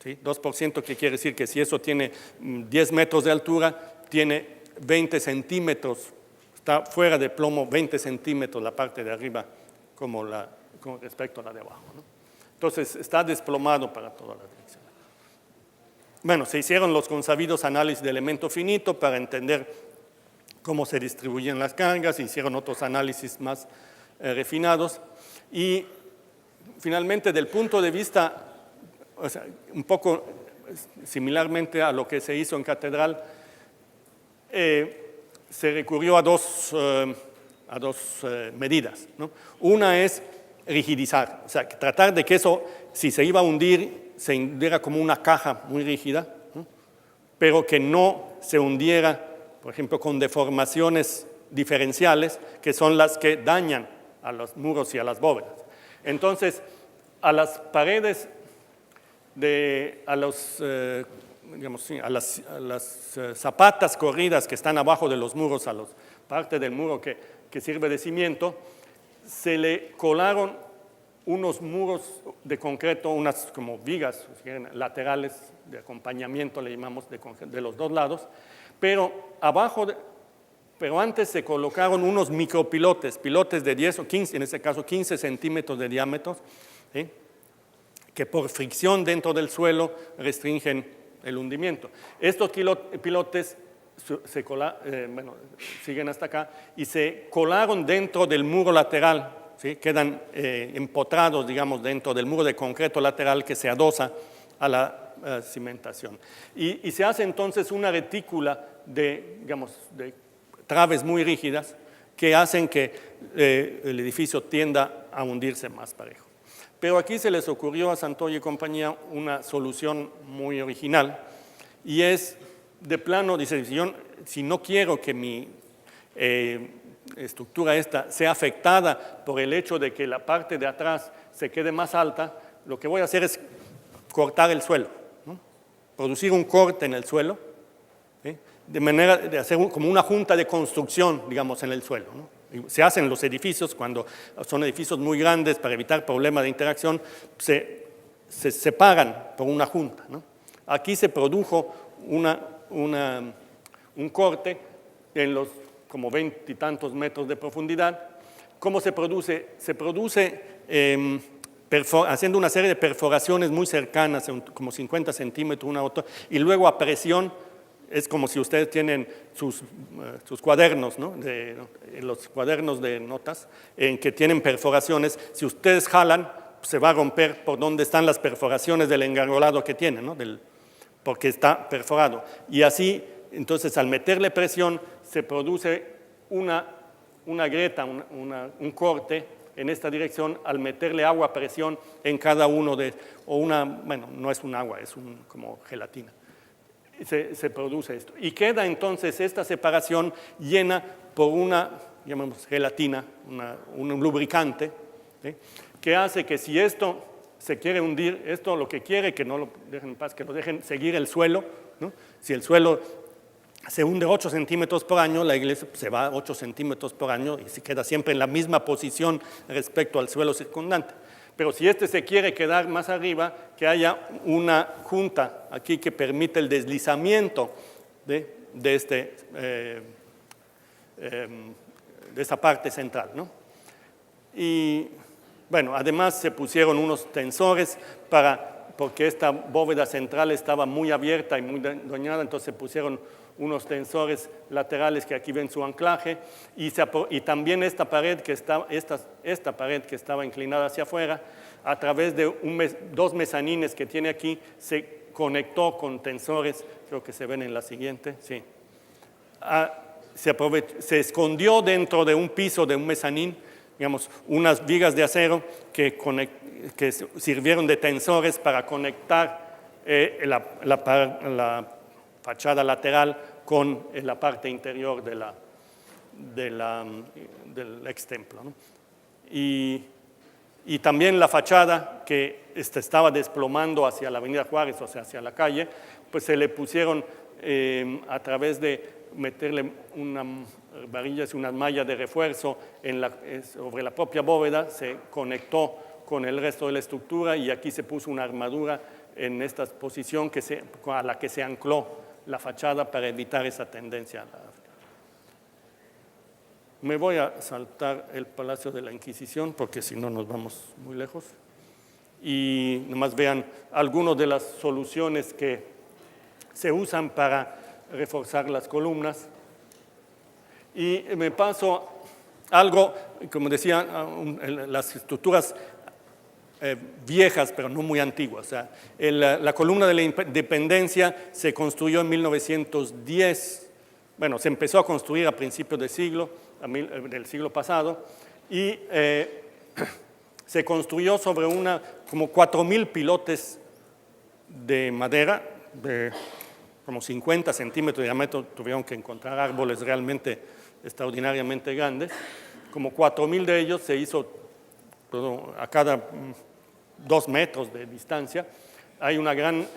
¿Sí? 2%, que quiere decir que si eso tiene 10 metros de altura, tiene 20 centímetros, está fuera de plomo 20 centímetros la parte de arriba, con respecto a la de abajo, ¿no? Entonces, está desplomado para toda la dirección. Bueno, se hicieron los consabidos análisis de elemento finito para entender cómo se distribuyen las cargas, se hicieron otros análisis más refinados, y finalmente, del punto de vista, o sea, un poco similarmente a lo que se hizo en Catedral, se recurrió a dos medidas, ¿no? Una es rigidizar, o sea, tratar de que eso, si se iba a hundir, se hundiera como una caja muy rígida, ¿no? Pero que no se hundiera, por ejemplo, con deformaciones diferenciales, que son las que dañan a los muros y a las bóvedas. Entonces, a las paredes, a las zapatas corridas que están abajo de los muros, a la parte del muro que sirve de cimiento, se le colaron unos muros de concreto, unas como vigas laterales de acompañamiento, le llamamos, de los dos lados, pero antes se colocaron unos micropilotes, pilotes de 10 o 15, en este caso 15 centímetros de diámetro, ¿sí? Que por fricción dentro del suelo restringen el hundimiento. Estos pilotes siguen hasta acá y se colaron dentro del muro lateral, ¿sí? Quedan empotrados, digamos, dentro del muro de concreto lateral que se adosa a la cimentación. Y se hace entonces una retícula de traves muy rígidas que hacen que el edificio tienda a hundirse más parejo. Pero aquí se les ocurrió a Santoyo y compañía una solución muy original, y es, de plano, dice, si no quiero que mi estructura esta sea afectada por el hecho de que la parte de atrás se quede más alta, lo que voy a hacer es cortar el suelo, ¿no? Producir un corte en el suelo, ¿sí? De manera de hacer como una junta de construcción, digamos, en el suelo, ¿no? Se hacen los edificios cuando son edificios muy grandes para evitar problemas de interacción, se separan por una junta, ¿no? Aquí se produjo un corte en los como 20 y tantos metros de profundidad. ¿Cómo se produce? Se produce haciendo una serie de perforaciones muy cercanas, como 50 centímetros una a otra, y luego a presión. Es como si ustedes tienen sus cuadernos, ¿no? Los cuadernos de notas, en que tienen perforaciones. Si ustedes jalan, se va a romper por donde están las perforaciones del engargolado que tienen, ¿no? Porque está perforado. Y así, entonces, al meterle presión, se produce una grieta, un corte en esta dirección, al meterle agua a presión en cada uno bueno, no es un agua, es como gelatina. Se produce esto. Y queda entonces esta separación llena por llamamos gelatina, un lubricante, ¿sí? Que hace que si esto se quiere hundir, esto lo que quiere, que no lo dejen en paz, que lo dejen seguir el suelo, ¿no? Si el suelo se hunde 8 centímetros por año, la iglesia se va 8 centímetros por año y se queda siempre en la misma posición respecto al suelo circundante. Pero si este se quiere quedar más arriba, que haya una junta aquí que permite el deslizamiento de esta parte central, ¿no? Y bueno, además se pusieron unos tensores porque esta bóveda central estaba muy abierta y muy dañada, entonces se pusieron unos tensores laterales que aquí ven su anclaje, y también esta pared que estaba inclinada hacia afuera, a través de 2 mezanines que tiene aquí, se conectó con tensores, creo que se ven en la siguiente, sí. Se escondió dentro de un piso de un mezanín, digamos, unas vigas de acero que sirvieron de tensores para conectar la fachada lateral con la parte interior del ex templo, ¿no? Y también la fachada que estaba desplomando hacia la avenida Juárez, o sea, hacia la calle, pues se le pusieron a través de meterle varillas, una malla de refuerzo sobre la propia bóveda, se conectó con el resto de la estructura, y aquí se puso una armadura en esta posición a la que se ancló la fachada para evitar esa tendencia. Me voy a saltar el Palacio de la Inquisición porque si no nos vamos muy lejos. Y nomás vean algunas de las soluciones que se usan para reforzar las columnas. Y me paso algo, como decía, las estructuras viejas, pero no muy antiguas. O sea, la columna de la Independencia se construyó en 1910. Bueno, se empezó a construir a principios del siglo pasado, y se construyó sobre como 4,000 pilotes de madera, de como 50 centímetros de diámetro. Tuvieron que encontrar árboles realmente extraordinariamente grandes. Como 4,000 de ellos se hizo a cada 2 metros de distancia. Hay una gran,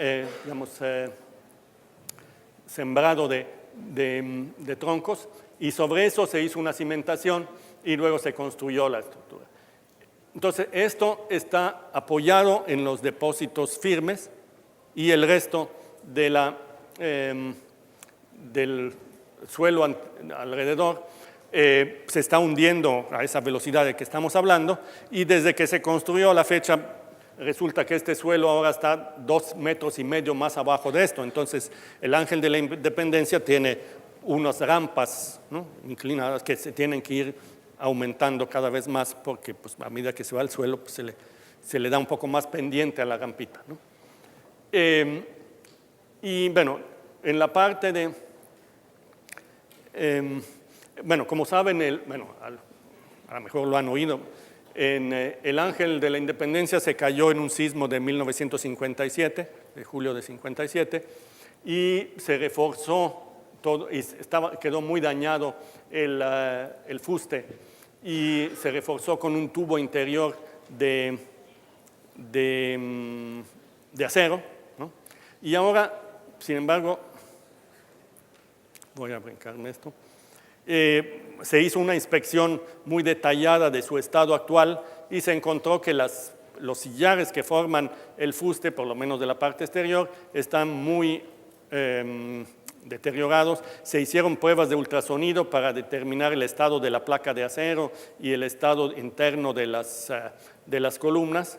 sembrado de troncos, y sobre eso se hizo una cimentación y luego se construyó la estructura. Entonces, esto está apoyado en los depósitos firmes, y el resto del suelo alrededor se está hundiendo a esa velocidad de que estamos hablando, y desde que se construyó a la fecha resulta que este suelo ahora está 2,5 metros más abajo de esto. Entonces, el Ángel de la Independencia tiene unas rampas, ¿no?, inclinadas, que se tienen que ir aumentando cada vez más, porque pues, a medida que se va al suelo, pues, se le da un poco más pendiente a la rampita, ¿no? Y bueno, en la parte de... bueno, como saben, a lo mejor lo han oído, El Ángel de la Independencia se cayó en un sismo de 1957, de julio de 57, y se reforzó todo, y quedó muy dañado el fuste, y se reforzó con un tubo interior de acero, ¿no? Y ahora, sin embargo, voy a brincarme esto, se hizo una inspección muy detallada de su estado actual y se encontró que los sillares que forman el fuste, por lo menos de la parte exterior, están muy deteriorados. Se hicieron pruebas de ultrasonido para determinar el estado de la placa de acero y el estado interno de las columnas,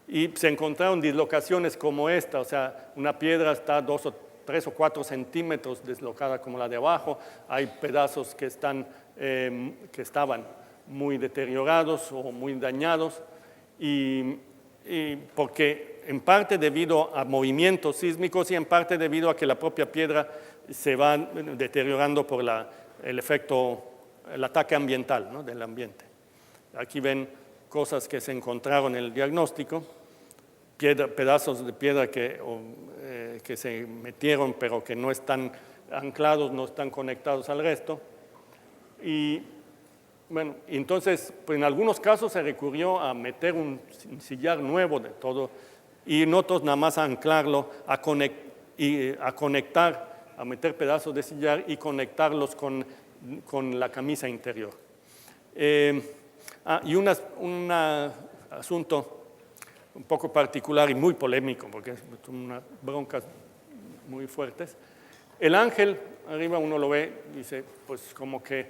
y se encontraron dislocaciones como esta, o sea, una piedra está 3 o 4 centímetros deslocada como la de abajo, hay pedazos que estaban muy deteriorados o muy dañados, y porque en parte debido a movimientos sísmicos y en parte debido a que la propia piedra se va deteriorando por el efecto, el ataque ambiental, ¿no?, del ambiente. Aquí ven cosas que se encontraron en el diagnóstico, pedazos de piedra que se metieron pero que no están anclados, no están conectados al resto. Y bueno, entonces pues en algunos casos se recurrió a meter un sillar nuevo de todo y en otros nada más a anclarlo, a conectar, a meter pedazos de sillar y conectarlos con la camisa interior. Y un asunto un poco particular y muy polémico, porque son unas broncas muy fuertes. El ángel, arriba uno lo ve, dice, pues como que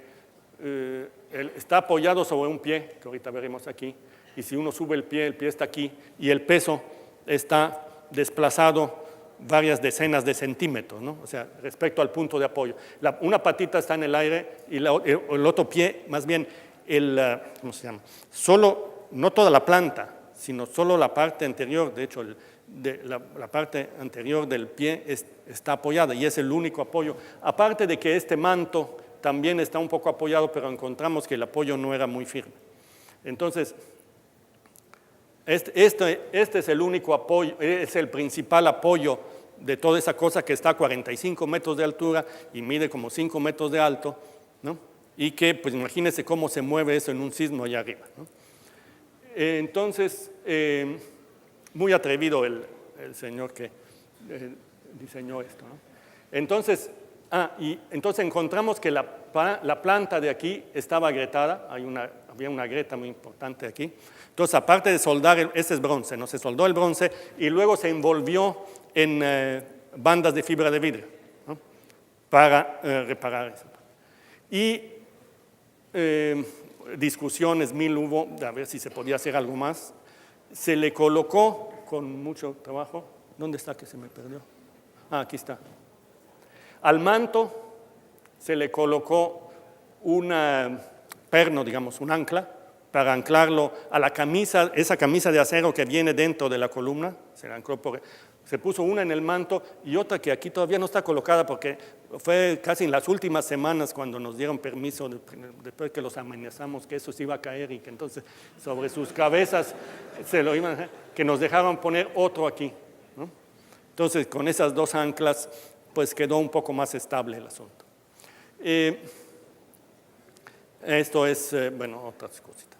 está apoyado sobre un pie, que ahorita veremos aquí, y si uno sube el pie está aquí, y el peso está desplazado varias decenas de centímetros, ¿no? O sea, respecto al punto de apoyo. Una patita está en el aire y el otro pie, más bien, ¿cómo se llama? No toda la planta, sino solo la parte anterior, de hecho, la parte anterior del pie está apoyada y es el único apoyo. Aparte de que este manto también está un poco apoyado, pero encontramos que el apoyo no era muy firme. Entonces, este es el único apoyo, es el principal apoyo de toda esa cosa que está a 45 metros de altura y mide como 5 metros de alto, ¿no? Y que, pues imagínense cómo se mueve eso en un sismo allá arriba, ¿no? Entonces, muy atrevido el señor que diseñó esto, ¿no? Entonces, entonces encontramos que la planta de aquí estaba agrietada, había una grieta muy importante aquí. Entonces, aparte de soldar, ese es bronce, ¿no? Se soldó el bronce y luego se envolvió en bandas de fibra de vidrio, ¿no?, para reparar eso. Y discusiones hubo a ver si se podía hacer algo más. Se le colocó con mucho trabajo. ¿Dónde está que se me perdió? Aquí está. Al manto se le colocó un perno, digamos, un ancla, para anclarlo a la camisa, esa camisa de acero que viene dentro de la columna. Se puso una en el manto y otra que aquí todavía no está colocada porque fue casi en las últimas semanas cuando nos dieron permiso, después que los amenazamos que eso se iba a caer y que entonces sobre sus cabezas se lo iban a dejar, que nos dejaron poner otro aquí, ¿no? Entonces con esas dos anclas pues quedó un poco más estable el asunto. Esto es, bueno, otras cositas.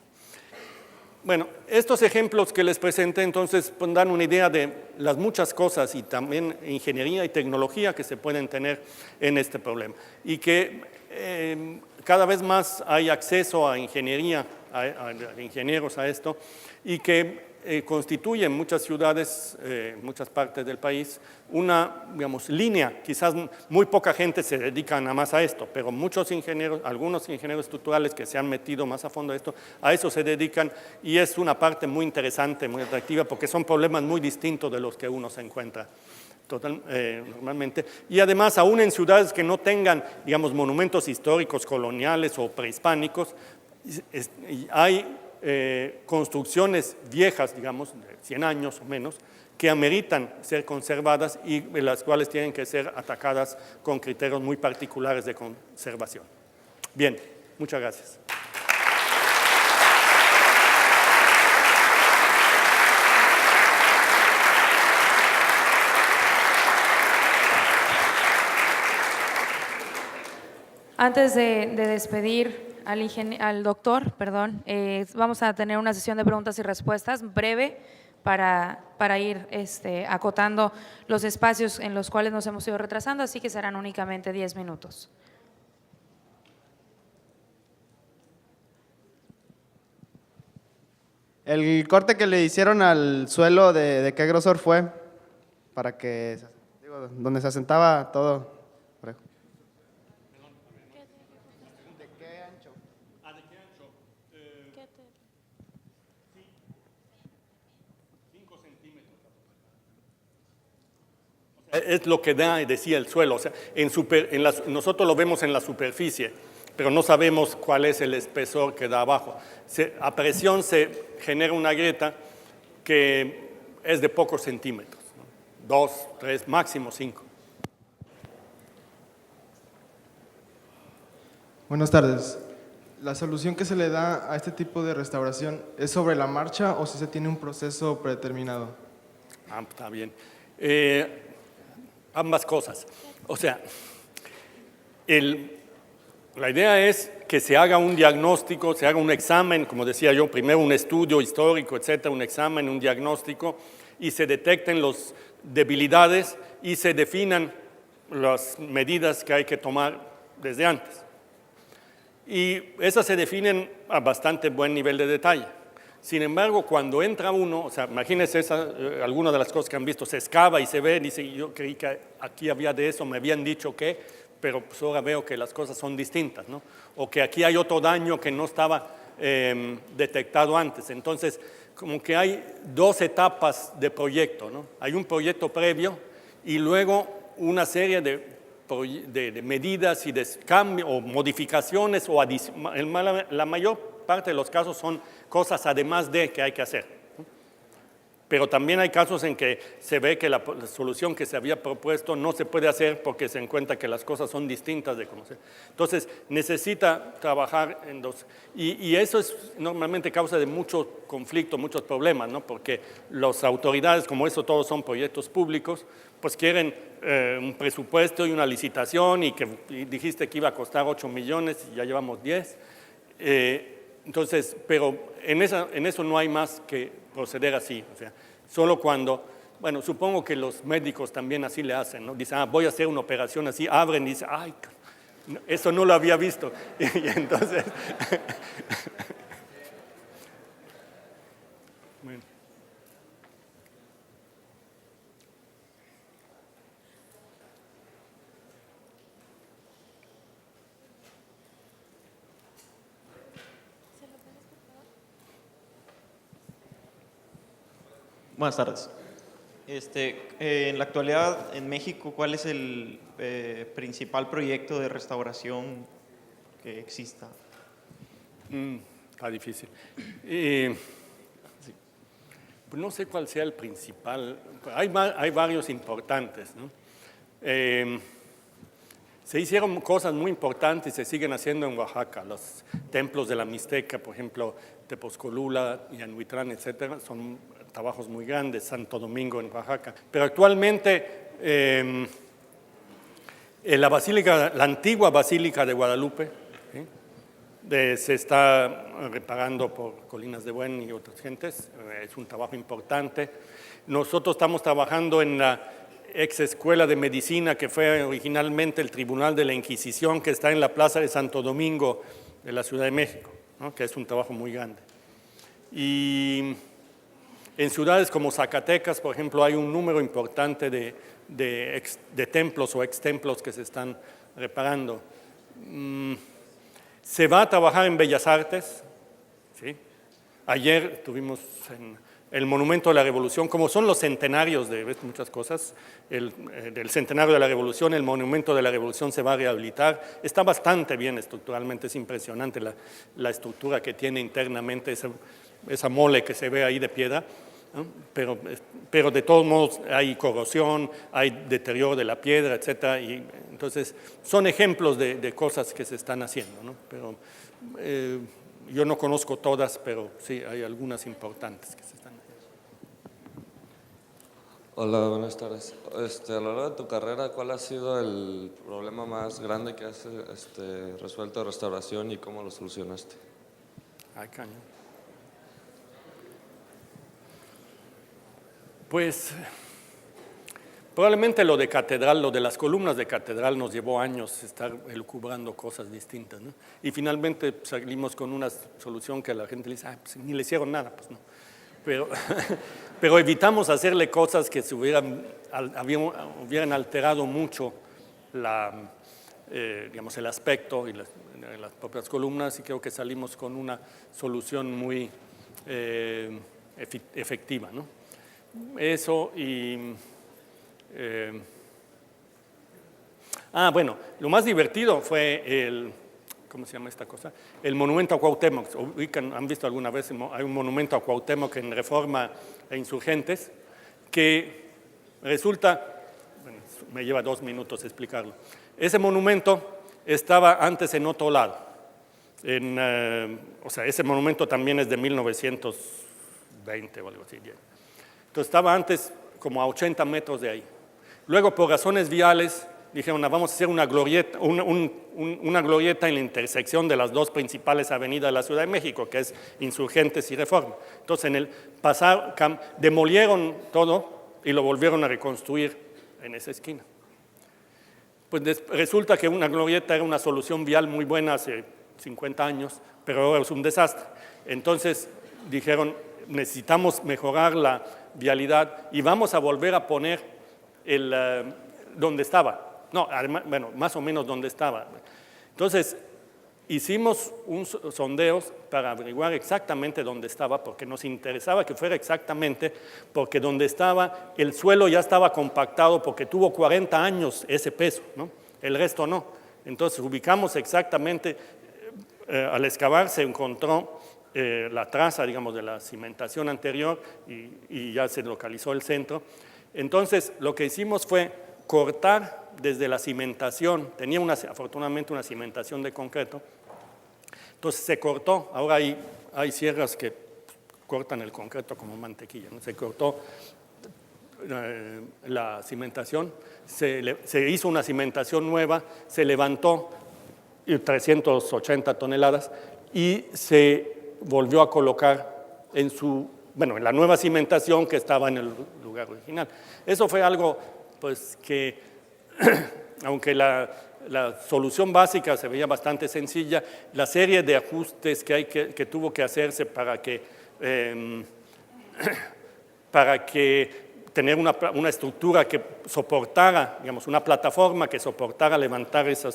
Bueno, estos ejemplos que les presenté entonces pues, dan una idea de las muchas cosas y también ingeniería y tecnología que se pueden tener en este problema y que cada vez más hay acceso a ingeniería, a ingenieros a esto y que constituye en muchas ciudades, muchas partes del país, una, digamos, línea. Quizás muy poca gente se dedica nada más a esto, pero muchos ingenieros, algunos ingenieros estructurales que se han metido más a fondo a eso se dedican y es una parte muy interesante, muy atractiva, porque son problemas muy distintos de los que uno se encuentra normalmente. Y además, aún en ciudades que no tengan, digamos, monumentos históricos, coloniales o prehispánicos, hay construcciones viejas, digamos, de 100 años o menos, que ameritan ser conservadas y las cuales tienen que ser atacadas con criterios muy particulares de conservación. Bien, muchas gracias. antes de despedir al doctor, vamos a tener una sesión de preguntas y respuestas breve para ir acotando los espacios en los cuales nos hemos ido retrasando, así que serán únicamente 10 minutos. El corte que le hicieron al suelo, ¿de qué grosor fue? Para que, donde se asentaba todo parejo. ¿De qué ancho? ¿De qué ancho? 5 centímetros. Es lo que decía el suelo. O sea, nosotros lo vemos en la superficie, pero no sabemos cuál es el espesor que da abajo. A presión se genera una grieta que es de pocos centímetros, ¿no? 2, 3, máximo 5. Buenas tardes. ¿La solución que se le da a este tipo de restauración es sobre la marcha o si se tiene un proceso predeterminado? Está bien. Ambas cosas. O sea, la idea es que se haga un diagnóstico, se haga un examen, como decía yo, primero un estudio histórico, etcétera, un examen, un diagnóstico, y se detecten las debilidades y se definan las medidas que hay que tomar desde antes. Y esas se definen a bastante buen nivel de detalle. Sin embargo, cuando entra uno, o sea, imagínense algunas de las cosas que han visto, se excava y se ve, dice, yo creí que aquí había de eso, me habían dicho que, pero pues ahora veo que las cosas son distintas, ¿no? O que aquí hay otro daño que no estaba detectado antes. Entonces, como que hay 2 etapas de proyecto, ¿no? Hay un proyecto previo y luego una serie de medidas y de cambios o modificaciones o la mayor parte de los casos son cosas además de que hay que hacer. Pero también hay casos en que se ve que la solución que se había propuesto no se puede hacer porque se encuentra que las cosas son distintas de cómo se. Entonces, necesita trabajar en 2. Y eso es normalmente causa de mucho conflicto, muchos problemas, ¿no? Porque las autoridades, como eso todos son proyectos públicos, pues quieren un presupuesto y una licitación y dijiste que iba a costar 8 millones y ya llevamos 10. Entonces, pero en eso no hay más que proceder así, o sea, solo cuando, bueno, supongo que los médicos también así le hacen, ¿no? Dicen, voy a hacer una operación así, abren y dicen, ay, eso no lo había visto, y entonces, bueno. Buenas tardes. En la actualidad, en México, ¿cuál es el principal proyecto de restauración que exista? Está difícil. Pues no sé cuál sea el principal. Hay varios importantes, ¿no? Se hicieron cosas muy importantes y se siguen haciendo en Oaxaca. Los templos de la Mixteca, por ejemplo, Tepozcolula, Yanhuitlán, etcétera, son trabajos muy grandes, Santo Domingo en Oaxaca. Pero actualmente la antigua Basílica de Guadalupe, ¿sí? Se está reparando por Colinas de Buen y otras gentes, es un trabajo importante. Nosotros estamos trabajando en la ex escuela de medicina que fue originalmente el Tribunal de la Inquisición, que está en la Plaza de Santo Domingo de la Ciudad de México, ¿no? Que es un trabajo muy grande. Y en ciudades como Zacatecas, por ejemplo, hay un número importante de templos o ex-templos que se están reparando. Se va a trabajar en Bellas Artes, ¿sí? Ayer tuvimos en el Monumento de la Revolución, como son los centenarios de muchas cosas, del centenario de la Revolución, el Monumento de la Revolución se va a rehabilitar, está bastante bien estructuralmente, es impresionante la estructura que tiene internamente, esa mole que se ve ahí de piedra, ¿no? Pero de todos modos hay corrosión, hay deterioro de la piedra, etcétera, y entonces son ejemplos de cosas que se están haciendo, ¿no? Pero yo no conozco todas, pero sí hay algunas importantes que se están haciendo. Hola, buenas tardes. A lo largo de tu carrera, ¿cuál ha sido el problema más grande que has resuelto de restauración y cómo lo solucionaste? Ay, caño. Pues probablemente lo de catedral, lo de las columnas de catedral nos llevó años estar elucubrando cosas distintas, ¿no? Y finalmente salimos con una solución que a la gente le dice, pues ni le hicieron nada, pues no. Pero evitamos hacerle cosas que se hubieran alterado mucho digamos, el aspecto y las propias columnas, y creo que salimos con una solución muy efectiva, ¿no? Eso y... bueno, lo más divertido fue ¿cómo se llama esta cosa? El monumento a Cuauhtémoc. ¿Han visto alguna vez? Hay un monumento a Cuauhtémoc en Reforma e Insurgentes que resulta, bueno, me lleva 2 minutos explicarlo. Ese monumento estaba antes en otro lado. O sea, ese monumento también es de 1920 o algo así. Entonces estaba antes como a 80 metros de ahí. Luego, por razones viales, dijeron, vamos a hacer una glorieta, una glorieta en la intersección de las 2 principales avenidas de la Ciudad de México, que es Insurgentes y Reforma. Entonces, en el pasar, demolieron todo y lo volvieron a reconstruir en esa esquina. Pues resulta que una glorieta era una solución vial muy buena hace 50 años, pero ahora es un desastre. Entonces, dijeron, necesitamos mejorar la vialidad y vamos a volver a poner donde estaba. No, además, bueno, más o menos donde estaba. Entonces, hicimos sondeos para averiguar exactamente dónde estaba, porque nos interesaba que fuera exactamente, porque donde estaba, el suelo ya estaba compactado, porque tuvo 40 años ese peso, ¿no? El resto no. Entonces, ubicamos exactamente, al excavar se encontró la traza, digamos, de la cimentación anterior y ya se localizó el centro. Entonces, lo que hicimos fue cortar desde la cimentación, tenía afortunadamente una cimentación de concreto, entonces se cortó, ahora hay sierras que cortan el concreto como mantequilla, ¿no? Se cortó la cimentación, se hizo una cimentación nueva, se levantó 380 toneladas y se volvió a colocar en la nueva cimentación que estaba en el lugar original. Eso fue algo, pues, que aunque la solución básica se veía bastante sencilla, la serie de ajustes que tuvo que hacerse para que tener una estructura que soportara, digamos, una plataforma que soportara levantar esa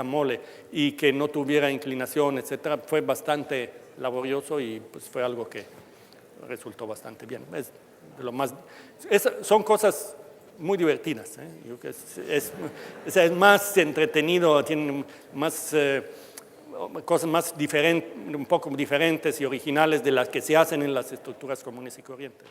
mole y que no tuviera inclinación, etcétera, fue bastante laborioso y pues fue algo que resultó bastante bien. Son cosas muy divertidas, ¿eh? Yo creo que es más entretenido, tiene más cosas más diferentes, un poco diferentes y originales de las que se hacen en las estructuras comunes y corrientes.